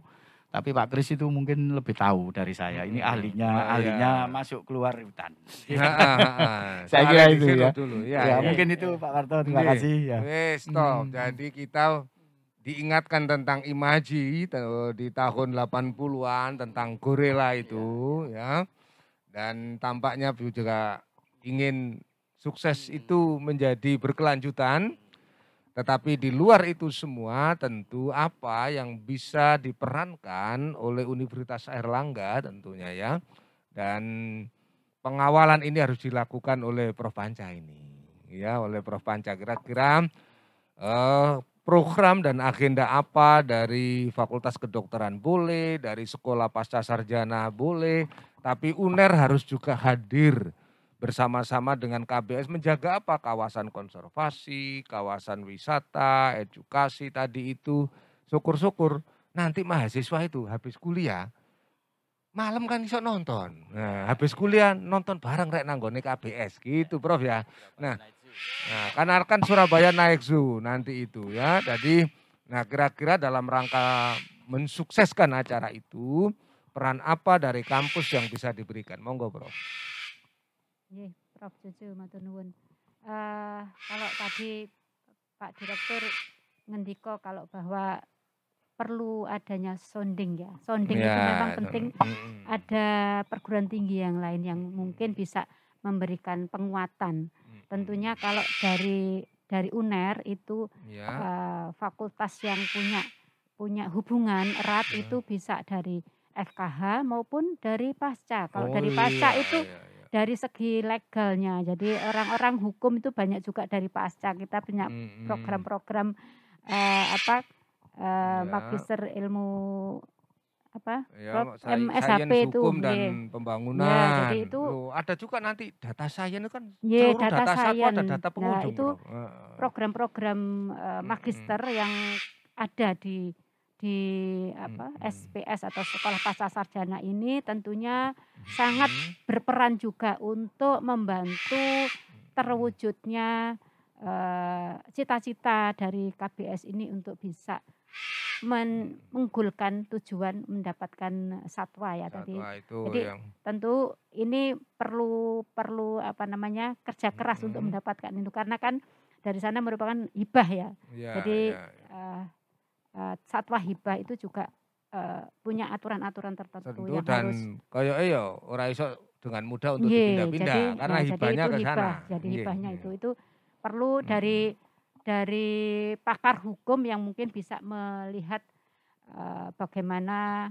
Tapi Pak Kris itu mungkin lebih tahu dari saya. Ini ahlinya masuk keluar hutan. Saya kira itu ya. Dulu. Mungkin itu Pak Karto, terima kasih ya. Stop. Jadi kita diingatkan tentang imaji di tahun 80-an tentang gorila itu ya. Dan tampaknya juga ingin sukses itu menjadi berkelanjutan. Tetapi di luar itu semua tentu apa yang bisa diperankan oleh Universitas Airlangga tentunya ya. Dan pengawalan ini harus dilakukan oleh Prof. Panca ini. Ya, oleh Prof. Panca. Kira-kira program dan agenda apa dari Fakultas Kedokteran boleh, dari Sekolah Pasca Sarjana boleh, tapi UNER harus juga hadir bersama-sama dengan KBS menjaga apa? Kawasan konservasi, kawasan wisata, edukasi tadi itu. Syukur-syukur nanti mahasiswa itu habis kuliah, malam kan iso nonton. Nah, habis kuliah nonton bareng rek nanggone KBS gitu Prof ya. Nah, karena kan Surabaya naik zoo nanti itu ya. Jadi, nah kira-kira dalam rangka mensukseskan acara itu, peran apa dari kampus yang bisa diberikan? Monggo Prof. Nggih, Prof. Jojo matur nuwun. Kalau tadi Pak Direktur ngendika kalau bahwa perlu adanya sounding ya. Sounding itu memang penting ada perguruan tinggi yang lain yang mungkin bisa memberikan penguatan. Tentunya kalau dari UNER itu fakultas yang punya hubungan erat itu bisa dari FKH maupun dari Pasca. Kalau dari Pasca itu dari segi legalnya. Jadi orang-orang hukum itu banyak juga dari Pasca. Kita punya program-program magister ilmu MSHP itu hukum dan pembangunan. Ya, jadi itu loh, ada juga nanti data science kan seluruh data science. ada data pengunjung. Nah, itu program-program magister yang ada di SPS atau Sekolah Pasca Sarjana ini tentunya sangat berperan juga untuk membantu terwujudnya cita-cita dari KBS ini untuk bisa mengunggulkan tujuan mendapatkan satwa ya tadi. Jadi tentu ini perlu kerja keras untuk mendapatkan itu karena kan dari sana merupakan hibah ya. Jadi satwa hibah itu juga punya aturan-aturan tertentu yang dan harus kayak ora iso dengan mudah untuk dipindah-pindah karena hibahnya ke sana. Jadi hibahnya itu perlu dari pakar hukum yang mungkin bisa melihat bagaimana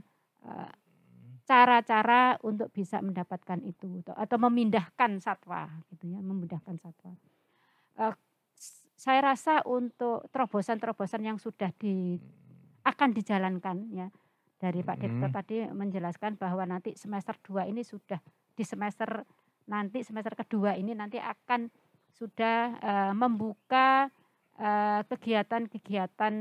cara-cara untuk bisa mendapatkan itu atau memindahkan satwa gitu ya, memindahkan satwa. Saya rasa untuk terobosan-terobosan yang sudah akan dijalankan ya dari Pak Direktur tadi menjelaskan bahwa nanti semester 2 ini sudah di semester kedua ini nanti akan sudah membuka kegiatan-kegiatan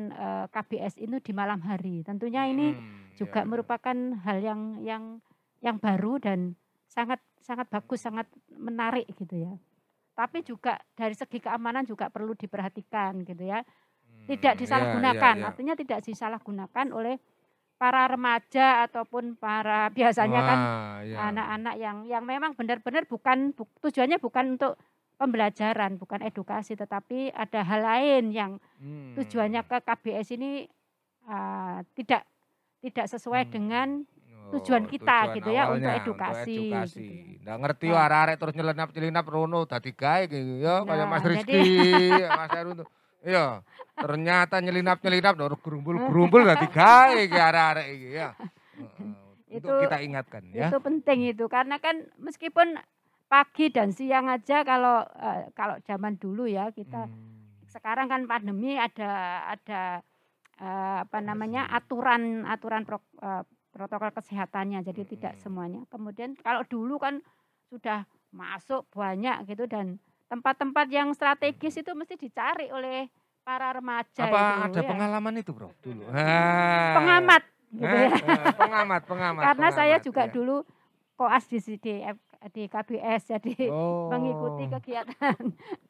KBS itu di malam hari. Tentunya ini juga merupakan hal yang baru dan sangat bagus, sangat menarik gitu ya. Tapi juga dari segi keamanan juga perlu diperhatikan gitu ya. Tidak disalahgunakan, artinya tidak disalahgunakan oleh para remaja ataupun para biasanya kan anak-anak yang memang benar-benar tujuannya bukan untuk pembelajaran, bukan edukasi, tetapi ada hal lain yang tujuannya ke KBS ini tidak sesuai dengan tujuan kita gitu ya, untuk edukasi. Gitu. Nggak ngerti arek-arek terus nyelenap rono dadi gawe gitu ya, kayak Mas Rizky, Mas Heru. Iya, ternyata nyelinap gerumbul dadi gawe iki arek-arek iki ya. Untuk kita ingatkan ya. Itu penting itu, karena kan meskipun pagi dan siang aja kalau zaman dulu ya kita sekarang kan pandemi ada aturan protokol kesehatannya, jadi tidak semuanya. Kemudian kalau dulu kan sudah masuk banyak gitu, dan tempat-tempat yang strategis itu mesti dicari oleh para remaja. Apa ada pengalaman itu, Bro? Dulu. Pengamat gitu ya. Pengamat. Karena saya juga dulu koas di KBS, jadi mengikuti kegiatan.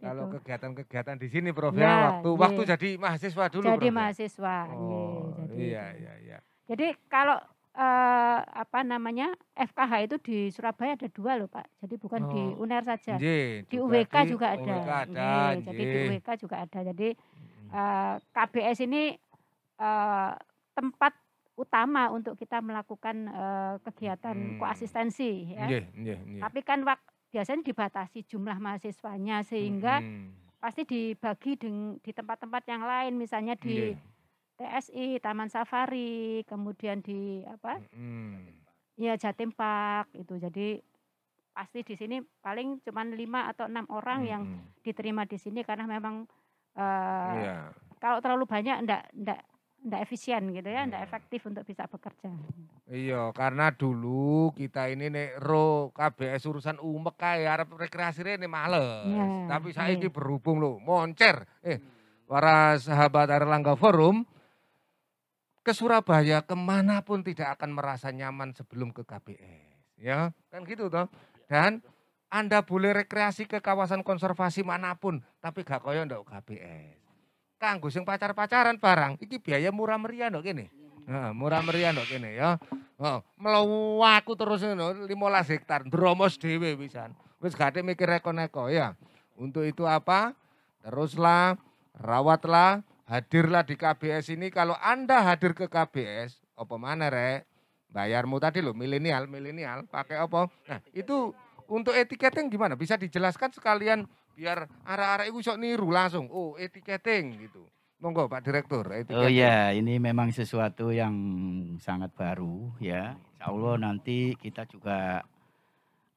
Kalau gitu. kegiatan di sini, Prof, ya, waktu jadi mahasiswa dulu, jadi Prof. mahasiswa. Iya. Jadi kalau FKH itu di Surabaya ada 2 loh, Pak. Jadi bukan di UNER saja. Di UWK juga ada. Jadi di UWK juga ada. Jadi KBS ini tempat utama untuk kita melakukan kegiatan koasistensi ya. Tapi kan biasanya dibatasi jumlah mahasiswanya, sehingga pasti dibagi di tempat-tempat yang lain, misalnya di TSI, Taman Safari, kemudian di Jatim Park itu. Jadi pasti di sini paling cuma 5 atau 6 orang yang diterima di sini, karena memang kalau terlalu banyak enggak efisien gitu ya, enggak efektif untuk bisa bekerja. Iya, karena dulu kita ini nek KBS urusan umek kae arep rekreasi rene males. Tapi saiki berhubung lho moncer para sahabat Airlangga Forum ke Surabaya kemanapun tidak akan merasa nyaman sebelum ke KBS. Ya, kan gitu toh. Dan Anda boleh rekreasi ke kawasan konservasi manapun, tapi gak koyo ndak KBS. Kanggo sing pacar-pacaran barang, iki biaya murah meriah ndok kene. Murah meriah ndok kene ya. Melawaku terus ngono 15 hektar, dromos dhewe pisan. Wis gak mikir neko-neko ya. Untuk itu apa? Teruslah, rawatlah, hadirlah di KBS ini. Kalau Anda hadir ke KBS, apa mana rek? Bayarmu tadi loh, milenial, pakai apa? Nah, itu untuk etiketing gimana? Bisa dijelaskan sekalian biar arah-arah itu sok niru langsung. Oh, etiketing gitu. Monggo Pak Direktur. Etiketing. Oh ya, ini memang sesuatu yang sangat baru ya. Insya Allah nanti kita juga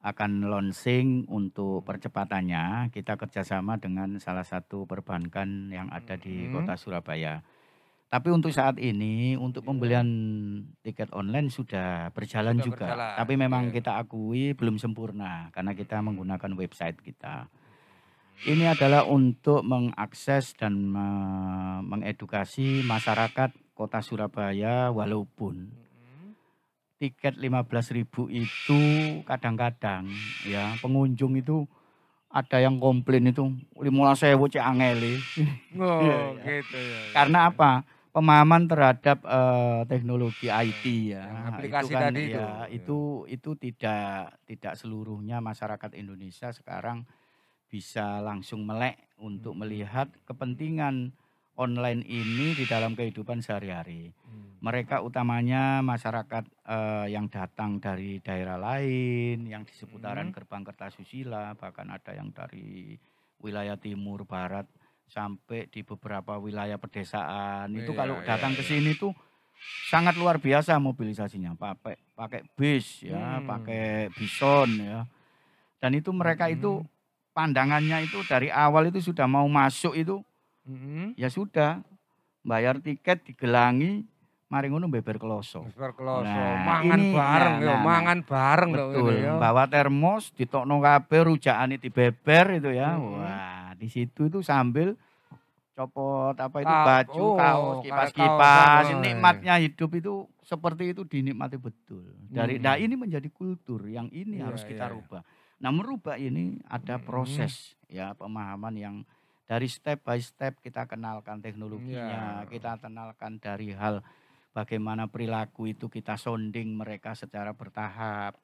akan launching untuk percepatannya. Kita kerjasama dengan salah satu perbankan yang ada di kota Surabaya. Tapi untuk saat ini, untuk pembelian tiket online sudah berjalan juga. Tapi memang kita akui belum sempurna karena kita menggunakan website kita. Ini adalah untuk mengakses dan mengedukasi masyarakat kota Surabaya, walaupun tiket 15.000 itu kadang-kadang ya pengunjung itu ada yang komplain itu 15.000 cek angeli. Oh, gitu ya. Karena apa? Pemahaman terhadap teknologi IT ya. Aplikasi itu kan, tadi ya, itu tidak seluruhnya masyarakat Indonesia sekarang bisa langsung melek untuk melihat kepentingan online ini di dalam kehidupan sehari-hari. Mereka utamanya masyarakat yang datang dari daerah lain, yang di seputaran Gerbang Kertasusila, bahkan ada yang dari wilayah timur, barat, sampai di beberapa wilayah pedesaan. Itu kalau datang ke sini tuh sangat luar biasa mobilisasinya. Pakai bis ya, pakai bison ya. Dan itu mereka itu pandangannya itu dari awal itu sudah mau masuk itu ya sudah bayar tiket digelangi mari ngono beber kloso. Mangan bareng betul, bawa termos ditokno kabeh rujakane dibeber itu ya. Wah, di situ itu sambil copot apa itu Kap- baju, oh, kaos, kayak kipas-kipas. kaos, Nikmatnya hidup itu seperti itu dinikmati betul. Nah Hmm. ini menjadi kultur yang ini Iya, harus kita iya, iya. rubah. Nah merubah ini ada proses ya pemahaman yang dari step by step kita kenalkan teknologinya, Iya. kita kenalkan dari hal bagaimana perilaku itu kita sounding mereka secara bertahap.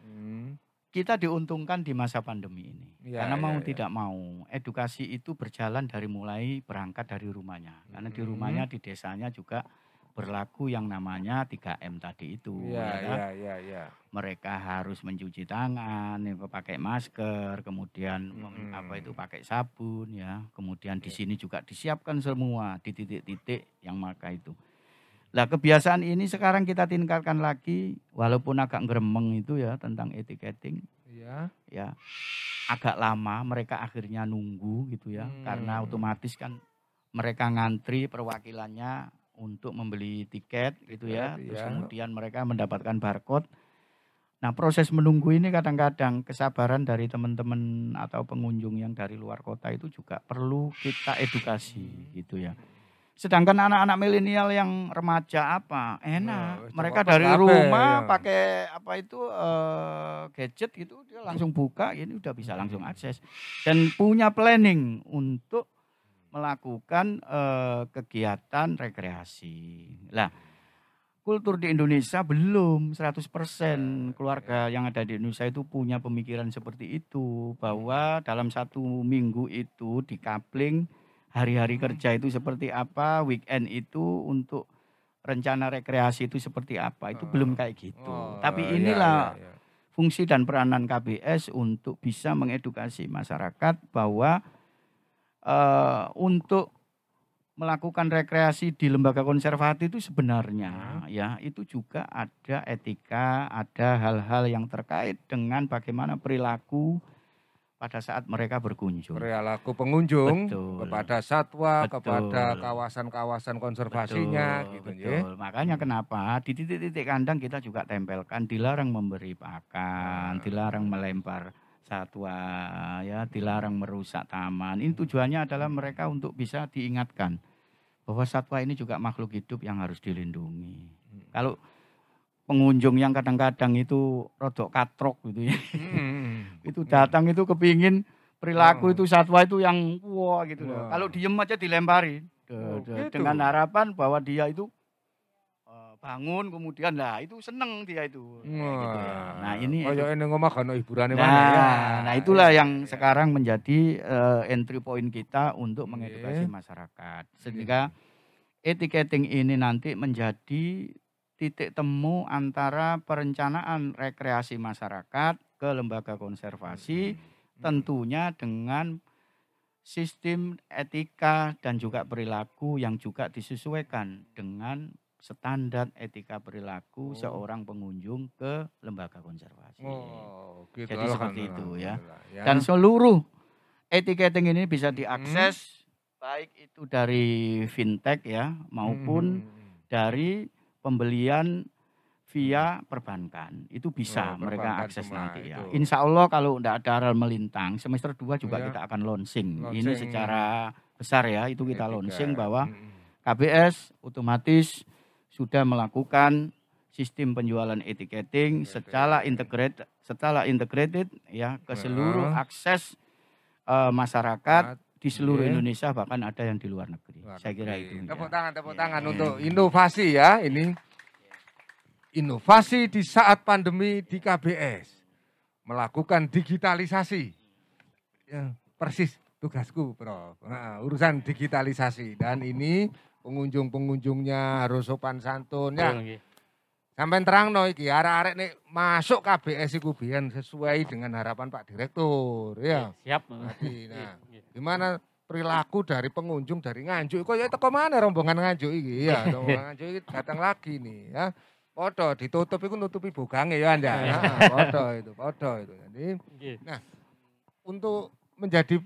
Hmm. Kita diuntungkan di masa pandemi ini. Iya, Karena mau iya, iya. tidak mau, edukasi itu berjalan dari mulai berangkat dari rumahnya. Karena di rumahnya, di desanya juga berlaku yang namanya 3M tadi itu. Iya, ya kan? iya, iya, iya. Mereka harus mencuci tangan, pakai masker, kemudian apa itu pakai sabun ya. Kemudian di sini juga disiapkan semua di titik-titik yang maka itu. Lah kebiasaan ini sekarang kita tingkatkan lagi walaupun agak ngeremeng itu ya tentang etiketing Iya. ya. Agak lama mereka akhirnya nunggu gitu ya. Karena otomatis kan mereka ngantri perwakilannya untuk membeli tiket gitu ya. Tiket, Terus iya. kemudian mereka mendapatkan barcode. Nah proses menunggu ini kadang-kadang kesabaran dari teman-teman atau pengunjung yang dari luar kota itu juga perlu kita edukasi gitu ya. Sedangkan anak-anak milenial yang remaja apa enak, Wah, mereka cepet dari kabeh, rumah ya. pakai apa itu gadget gitu dia langsung buka ini udah bisa langsung akses dan punya planning untuk melakukan kegiatan rekreasi. Lah kultur di Indonesia belum 100% keluarga yang ada di Indonesia itu punya pemikiran seperti itu bahwa dalam 1 minggu itu dikapling hari-hari kerja itu seperti apa, weekend itu untuk rencana rekreasi itu seperti apa, itu belum kayak gitu. Tapi iya, inilah iya, iya. fungsi dan peranan KBS untuk bisa mengedukasi masyarakat bahwa untuk melakukan rekreasi di lembaga konservasi itu sebenarnya ya itu juga ada etika, ada hal-hal yang terkait dengan bagaimana perilaku pada saat mereka berkunjung. Perilaku pengunjung Betul. kepada satwa, Betul. kepada kawasan-kawasan konservasinya gitu ya. Betul. Makanya kenapa di titik-titik kandang kita juga tempelkan dilarang memberi pakan, dilarang melempar satwa ya, dilarang merusak taman. Ini tujuannya adalah mereka untuk bisa diingatkan bahwa satwa ini juga makhluk hidup yang harus dilindungi. Kalau pengunjung yang kadang-kadang itu rodok katrok gitu ya. Itu datang itu kepingin perilaku itu satwa itu yang wah gitu loh. Kalau diem aja dilempari. gitu. Dengan harapan bahwa dia itu bangun kemudian lah itu seneng dia itu. Gitu ya. Nah ini kayak ini ngomong kan hiburannya nah, mana ya. nah itulah yang sekarang menjadi entry point kita untuk mengedukasi masyarakat. Sehingga etiketing ini nanti menjadi titik temu antara perencanaan rekreasi masyarakat ke lembaga konservasi tentunya dengan sistem etika dan juga perilaku yang juga disesuaikan dengan standar etika perilaku seorang pengunjung ke lembaga konservasi. Gitu. Jadi seperti itu ya. Ya. Dan seluruh etiketing ini bisa diakses baik itu dari fintech ya maupun dari pembelian via perbankan. Itu bisa mereka akses nanti ya. Insya Allah kalau tidak ada hal melintang, semester 2 juga kita akan launching. Ini secara besar ya, itu kita launching bahwa KBS otomatis sudah melakukan sistem penjualan etiketing secara integrated ya ke seluruh akses masyarakat di seluruh Indonesia bahkan ada yang di luar negeri. Saya kira itu. Tepuk tangan untuk inovasi ya ini. Inovasi di saat pandemi di KBS melakukan digitalisasi. Ya, persis tugasku, Prof. Nah, urusan digitalisasi dan ini pengunjung-pengunjungnya harus sopan santun ya. Sampai terang no iki arek-arek nih masuk KBS iku biyen sesuai dengan harapan Pak Direktur ya. Siap. Nah, gimana perilaku dari pengunjung dari Nganjuk kok ya teko mana rombongan Nganjuk iki ya. Rombongan Nganjuk iki datang lagi nih ya. Podo ditutup iku nutupi bogange ya Anda. Podo itu. Jadi nah, untuk menjadi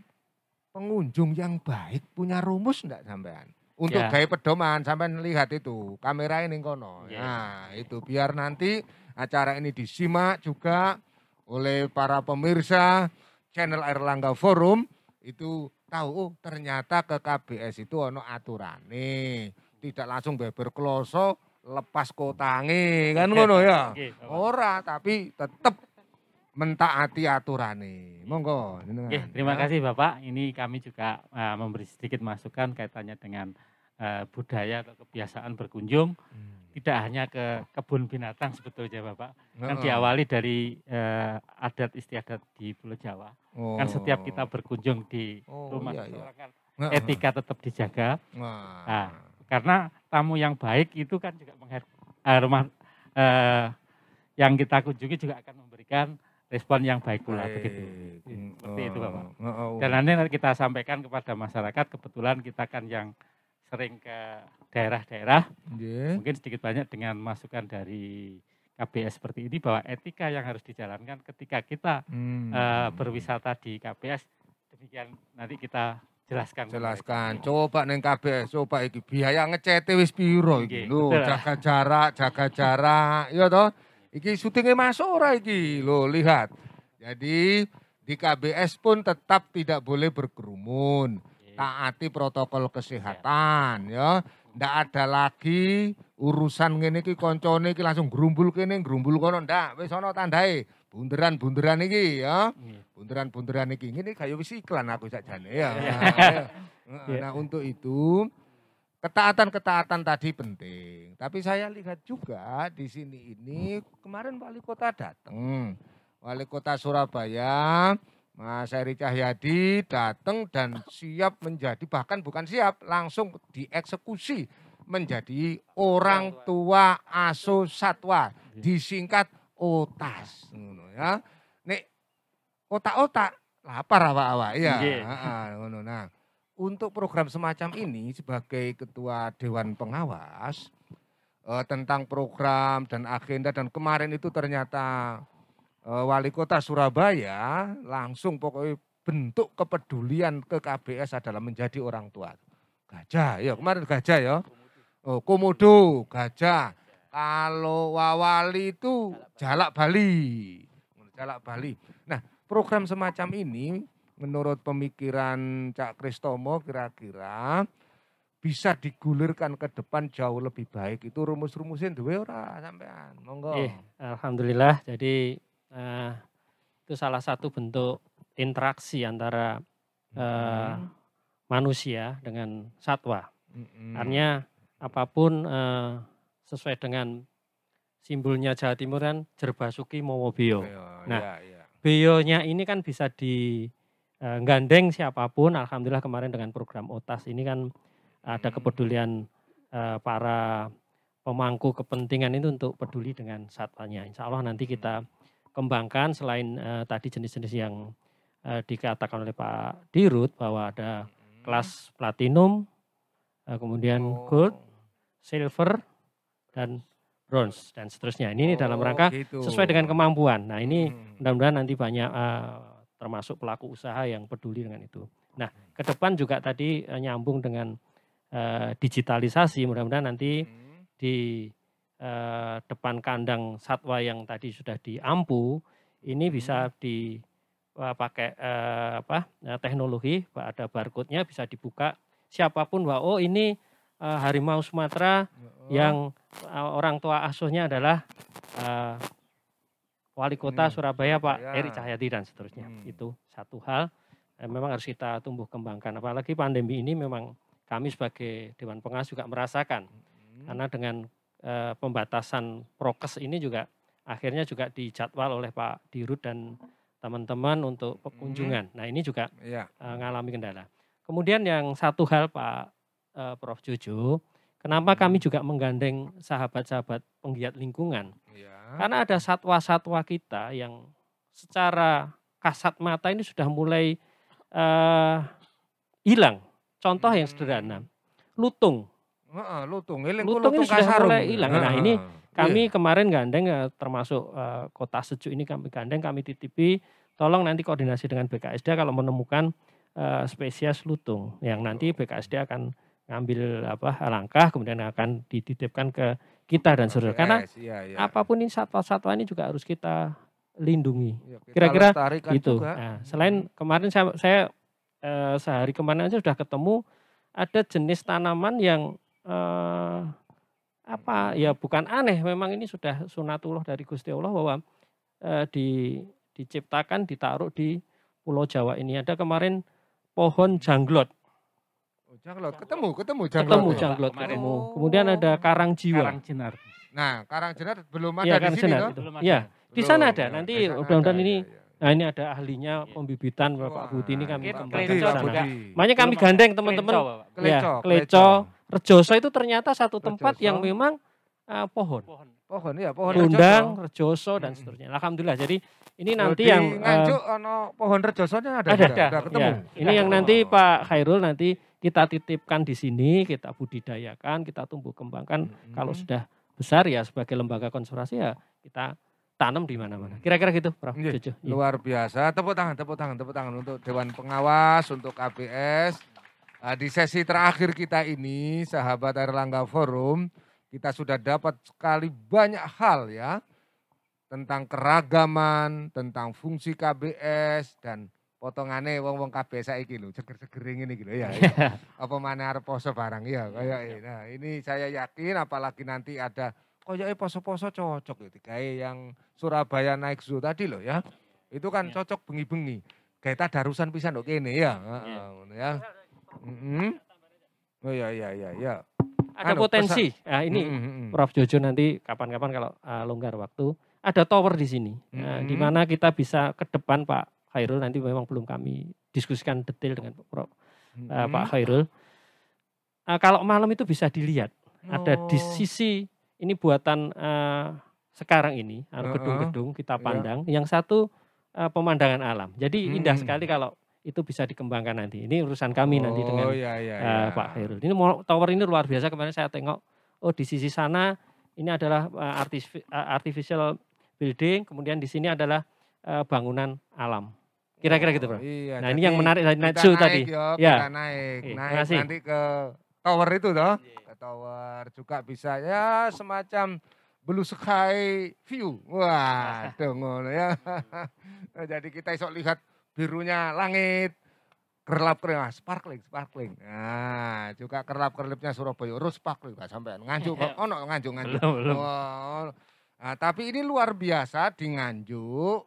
pengunjung yang baik punya rumus enggak sampean? Untuk gaya pedoman sampean lihat itu kamera ini kono. Nah, itu biar nanti acara ini disimak juga oleh para pemirsa channel Airlangga Forum itu tahu oh ternyata ke KBS itu ono aturane. Tidak langsung beber kloso lepas kotange kan ngono ya. Ora, tapi tetep mentaati aturane. Monggo jenengan. Terima kasih Bapak. Ini kami juga memberi sedikit masukan kaitannya dengan budaya atau kebiasaan berkunjung. Tidak hanya ke kebun binatang sebetulnya Bapak. Kan diawali dari adat istiadat di Pulau Jawa. Kan setiap kita berkunjung di rumah seseorang kan etika tetap dijaga. Nah, karena tamu yang baik itu kan juga yang kita kunjungi juga akan memberikan respon yang baik pula begitu. Seperti itu Bapak. Dan nanti kita sampaikan kepada masyarakat, kebetulan kita kan yang sering ke daerah-daerah, mungkin sedikit banyak dengan masukan dari KBS seperti ini bahwa etika yang harus dijalankan ketika kita berwisata di KBS, demikian nanti kita jelaskan. Coba neng KBS, coba iki biaya ngecete wis piro iki. Lho, jaga jarak, ya toh. Iki syutingnya masuk ora iki. Lho, lihat. Jadi di KBS pun tetap tidak boleh berkerumun. Taati protokol kesehatan ya. Ndak ada lagi urusan ngene iki koncone iki langsung grumbul kene, grumbul kono ndak. Wis ana tandae. Bunderan-bunderan iki ya. Bunderan-bunderan iki ngene kaya wis iklan aku sakjane ya. Nah, untuk itu ketaatan tadi penting. Tapi saya lihat juga di sini ini kemarin wali kota datang. Wali kota Surabaya, Mas Heri Cahyadi datang dan siap menjadi, bahkan bukan siap, langsung dieksekusi menjadi orang tua asuh satwa, disingkat OTAS. Ya. Nek otak-otak lapar awak-awak ya. Ngono. Nah, untuk program semacam ini sebagai ketua Dewan Pengawas tentang program dan agenda, dan kemarin itu ternyata Wali Kota Surabaya langsung pokoknya bentuk kepedulian ke KBS adalah menjadi orang tua. Gajah, ya kemarin gajah ya. Komodo, gajah. Kalau Wawali itu Jalak Bali. Jalak Bali. Nah, program semacam ini menurut pemikiran Cak Kristomo kira-kira bisa digulirkan ke depan jauh lebih baik. Itu rumus-rumusin duwe ora sampean. Monggo. Alhamdulillah. Jadi itu salah satu bentuk interaksi antara manusia dengan satwa. Artinya apapun sesuai dengan simbolnya Jawa Timur kan Jerbasuki Mowo Beyo. Nah, beyonya ini kan bisa digandeng siapapun. Alhamdulillah kemarin dengan program OTAS ini kan ada kepedulian para pemangku kepentingan itu untuk peduli dengan satwanya. Insya Allah nanti kita kembangkan selain tadi jenis-jenis yang dikatakan oleh Pak Dirut bahwa ada kelas platinum, kemudian gold, silver, dan bronze dan seterusnya. Ini dalam rangka sesuai dengan kemampuan. Nah ini mudah-mudahan nanti banyak termasuk pelaku usaha yang peduli dengan itu. Nah ke depan juga tadi nyambung dengan digitalisasi. Mudah-mudahan nanti di depan kandang satwa yang tadi sudah diampu ini bisa dipakai teknologi, ada barcode-nya bisa dibuka siapapun bahwa oh ini harimau Sumatera yang orang tua asuhnya adalah Wali Kota Surabaya Pak Heri Cahyadi dan seterusnya. Itu satu hal memang harus kita tumbuh kembangkan. Apalagi pandemi ini memang kami sebagai Dewan Pengawas juga merasakan. Karena dengan pembatasan prokes ini juga akhirnya juga dijadwal oleh Pak Dirut dan teman-teman untuk pengunjungan. Nah ini juga mengalami kendala. Kemudian yang satu hal Pak Prof. Jojo, kenapa kami juga menggandeng sahabat-sahabat penggiat lingkungan? Karena ada satwa-satwa kita yang secara kasat mata ini sudah mulai hilang. Contoh yang sederhana, lutung. Lutung ini sudah mulai hilang. Nah ini kami kemarin gandeng termasuk Kota Sejuk ini kami gandeng, kami titipi, tolong nanti koordinasi dengan BKSD kalau menemukan spesies lutung yang nanti BKSD akan ngambil langkah kemudian akan dititipkan ke kita dan seterusnya. Karena apapun ini satwa-satwa ini juga harus kita lindungi. Kira-kira itu. Nah, selain kemarin saya sehari kemarin aja sudah ketemu ada jenis tanaman yang bukan aneh, memang ini sudah sunatullah dari Gusti Allah bahwa diciptakan ditaruh di Pulau Jawa ini. Ada kemarin pohon janglot. Janglot, ketemu janglot. Ketemu ya? janglot, Kemarin. ketemu. Kemudian ada karang jiwa. Karang jenar. Nah, karang jenar belum Iya, ada di karang sini jenar loh. itu. Belum ada. Iya, di sana Belum, ada. ya, Nanti di sana mudah-mudahan ada, ini, ya, ya. nah ini ada ahlinya pembibitan Bapak Wah, Budi ini kami mungkin kembangkan Kleco ke sana. juga. Makanya kami Belum gandeng ada. teman-teman. Kleco, Bapak. Kleco, Ya, Kleco, Rejoso itu ternyata satu tempat Rejoso. yang memang pohon. Pohon ya, pohon Rundang, rejoso. Rejoso dan seterusnya. Alhamdulillah. Jadi ini Oh, nanti di yang Nganjuk ono pohon rejosonya ada. ada. Udah ketemu. Ya, ini yang nanti Pak Khairul nanti kita titipkan di sini, kita budidayakan, kita tumbuh kembangkan. Kalau sudah besar ya sebagai lembaga konservasi ya kita tanam di mana-mana. Kira-kira gitu, Prof. Iya, Jojo. Iya. luar biasa. Tepuk tangan untuk Dewan Pengawas, untuk KBS. Di sesi terakhir kita ini, sahabat Airlangga Forum, kita sudah dapat sekali banyak hal ya. Tentang keragaman, tentang fungsi KBS, dan potongannya wong-wong KBS saiki lho, seger-seger ngene iki lho ya. Apa maneh arep poso barang ya kayak nah ini saya yakin apalagi nanti ada koyoke poso-poso cocok itu kayak yang Surabaya naik zoo tadi loh ya. Itu kan cocok bengi-bengi. Kayak tadarusan pisan kok kene ya. Heeh ngono ya. Oh ya. Ada Anu, potensi. Nah, ini Prof Jojo nanti kapan-kapan kalau longgar waktu ada tower di sini. Nah, di mana kita bisa ke depan Pak Khairul, nanti memang belum kami diskusikan detail dengan Pak Khairul. Kalau malam itu bisa dilihat ada di sisi ini buatan sekarang ini gedung-gedung kita pandang. Yang satu pemandangan alam. Jadi indah sekali kalau itu bisa dikembangkan nanti. Ini urusan kami nanti dengan Pak Khairul. Ini tower ini luar biasa. Kemarin saya tengok, di sisi sana ini adalah artificial building, kemudian di sini adalah bangunan alam. Kira-kira gitu, Bro. Iya, nah, ini yang menarik dari kita Natsu naik tadi. Kita naik makasih. nanti ke tower itu toh. Ke tower juga bisa ya semacam blue sky view. Wah, ngono ya. Jadi kita esok lihat birunya langit, kerlap-kerlip, sparkling. Nah, juga kerlap-kerlipnya Surabaya, rose sparkling, sampai Nganjuk kok, Nganjuk. Belum. Nah, tapi ini luar biasa di Nganjuk,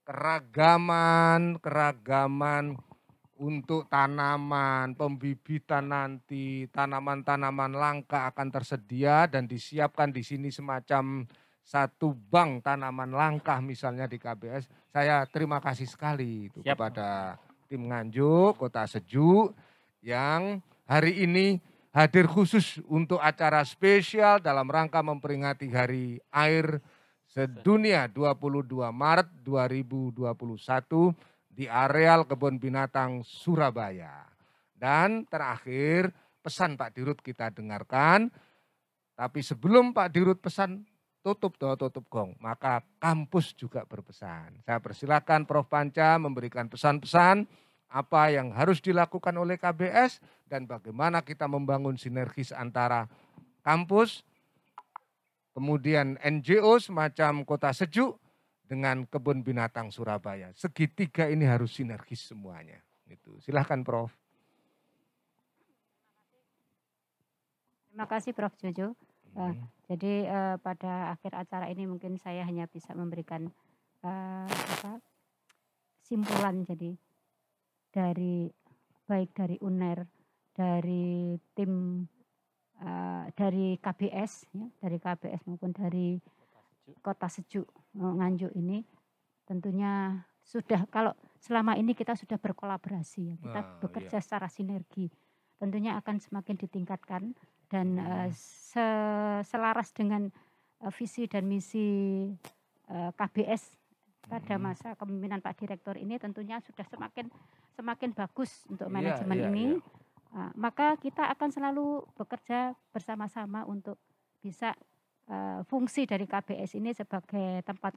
keragaman untuk tanaman, pembibitan nanti, tanaman-tanaman langka akan tersedia dan disiapkan di sini semacam satu bank tanaman langka misalnya di KBS. Saya terima kasih sekali itu kepada tim Nganjuk, Kota Sejuk yang hari ini hadir khusus untuk acara spesial dalam rangka memperingati Hari Air Sedunia 22 Maret 2021 di areal Kebun Binatang Surabaya. Dan terakhir pesan Pak Dirut kita dengarkan. Tapi sebelum Pak Dirut pesan, tutup gong, maka kampus juga berpesan. Saya persilakan Prof Panca memberikan pesan-pesan apa yang harus dilakukan oleh KBS dan bagaimana kita membangun sinergis antara kampus, kemudian NGO semacam Kota Sejuk dengan Kebun Binatang Surabaya. Segitiga ini harus sinergis semuanya. Itu. Silahkan Prof. Terima kasih Prof Jojo. Jadi pada akhir acara ini mungkin saya hanya bisa memberikan simpulan jadi baik dari UNER, dari tim dari KBS ya, dari KBS maupun dari Kota Sejuk Nganjuk ini tentunya sudah kalau selama ini kita sudah berkolaborasi ya, kita bekerja secara sinergi tentunya akan semakin ditingkatkan dan selaras dengan visi dan misi KBS pada masa kepemimpinan Pak Direktur ini tentunya sudah semakin bagus untuk manajemen ini. Maka kita akan selalu bekerja bersama-sama untuk bisa fungsi dari KBS ini sebagai tempat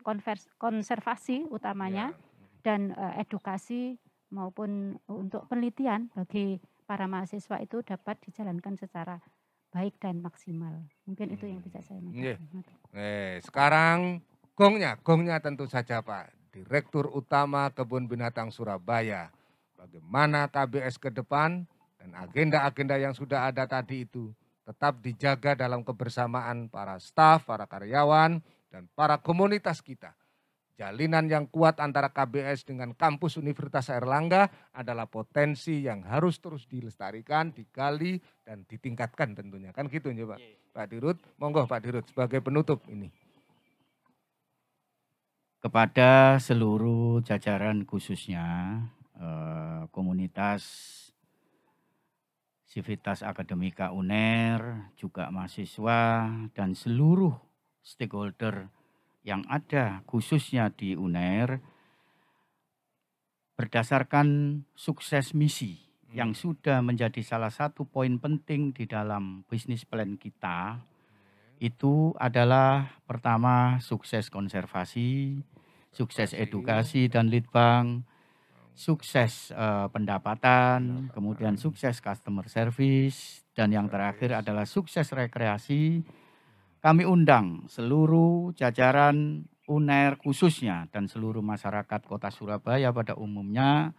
konservasi utamanya dan edukasi maupun untuk penelitian bagi para mahasiswa itu dapat dijalankan secara baik dan maksimal. Mungkin itu yang bisa saya sampaikan. Sekarang gongnya tentu saja Pak Direktur Utama Kebun Binatang Surabaya. bagaimana KBS ke depan dan agenda-agenda yang sudah ada tadi itu tetap dijaga dalam kebersamaan para staf, para karyawan, dan para komunitas kita. Jalinan yang kuat antara KBS dengan kampus Universitas Airlangga adalah potensi yang harus terus dilestarikan, digali, dan ditingkatkan tentunya. Kan gitu ya Pak? Pak Dirut, monggo Pak Dirut sebagai penutup ini. Kepada seluruh jajaran khususnya komunitas Sivitas Akademika UNER, juga mahasiswa dan seluruh stakeholder yang ada khususnya di UNER, berdasarkan sukses misi yang sudah menjadi salah satu poin penting di dalam bisnis plan kita, itu adalah pertama sukses konservasi, sukses edukasi dan litbang, sukses pendapatan, kemudian sukses customer service, dan yang terakhir adalah sukses rekreasi. Kami undang seluruh jajaran UNER khususnya dan seluruh masyarakat Kota Surabaya pada umumnya.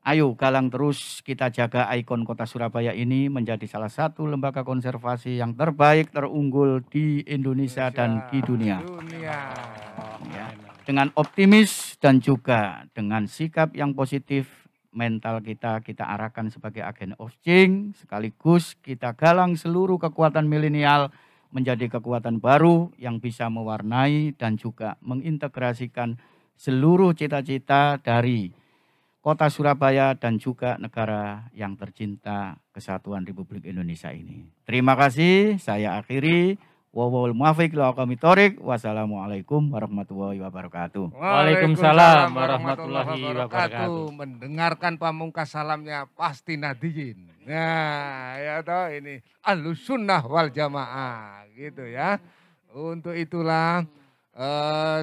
Ayo galang terus kita jaga ikon Kota Surabaya ini menjadi salah satu lembaga konservasi yang terbaik, terunggul di Indonesia dan di dunia. Ya, dengan optimis dan juga dengan sikap yang positif, mental kita arahkan sebagai agen of change, sekaligus kita galang seluruh kekuatan milenial menjadi kekuatan baru yang bisa mewarnai dan juga mengintegrasikan seluruh cita-cita dari Kota Surabaya dan juga negara yang tercinta Kesatuan Republik Indonesia ini. Terima kasih, saya akhiri. Wawal muafiq la kami torik. Wassalamualaikum warahmatullahi wabarakatuh. Waalaikumsalam warahmatullahi wabarakatuh. Mendengarkan pamungkas salamnya pasti nadiyin. Nah, ya toh ini Ahlus Sunnah wal Jamaah gitu ya. Untuk itulah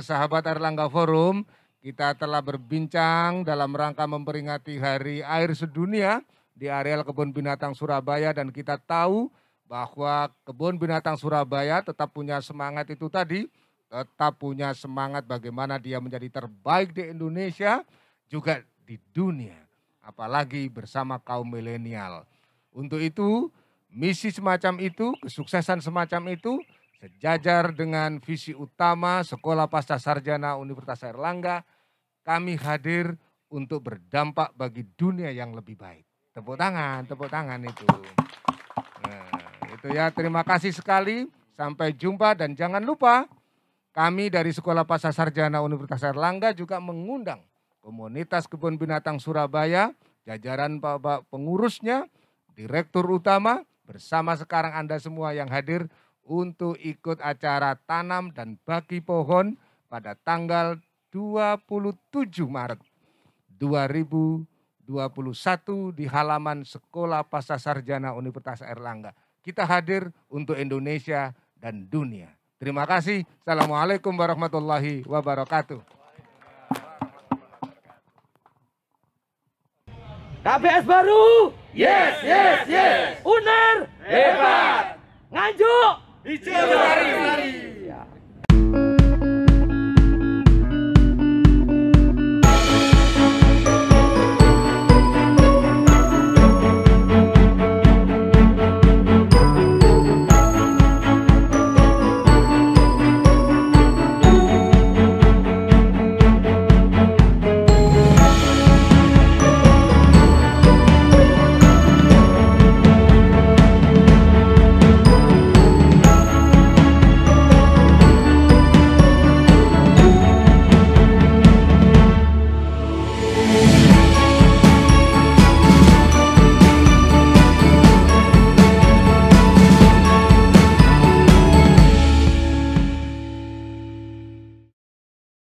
sahabat Airlangga Forum, kita telah berbincang dalam rangka memperingati Hari Air Sedunia di areal Kebun Binatang Surabaya, dan kita tahu bahwa Kebun Binatang Surabaya tetap punya semangat itu tadi, tetap punya semangat bagaimana dia menjadi terbaik di Indonesia, juga di dunia, apalagi bersama kaum milenial. Untuk itu, misi semacam itu, kesuksesan semacam itu, sejajar dengan visi utama Sekolah Pasca Sarjana Universitas Airlangga, kami hadir untuk berdampak bagi dunia yang lebih baik. Tepuk tangan itu. Nah, itu ya, terima kasih sekali, sampai jumpa, dan jangan lupa kami dari Sekolah Pasca Sarjana Universitas Airlangga juga mengundang komunitas Kebun Binatang Surabaya, jajaran Bapak pengurusnya, Direktur Utama, bersama sekarang Anda semua yang hadir untuk ikut acara tanam dan bagi pohon pada tanggal 27 Maret 2021 di halaman Sekolah Pasca Sarjana Universitas Airlangga. Kita hadir untuk Indonesia dan dunia. Terima kasih. Assalamualaikum warahmatullahi wabarakatuh. KBS baru. Yes, yes, yes. UNER hebat. Nganjuk. Hijau.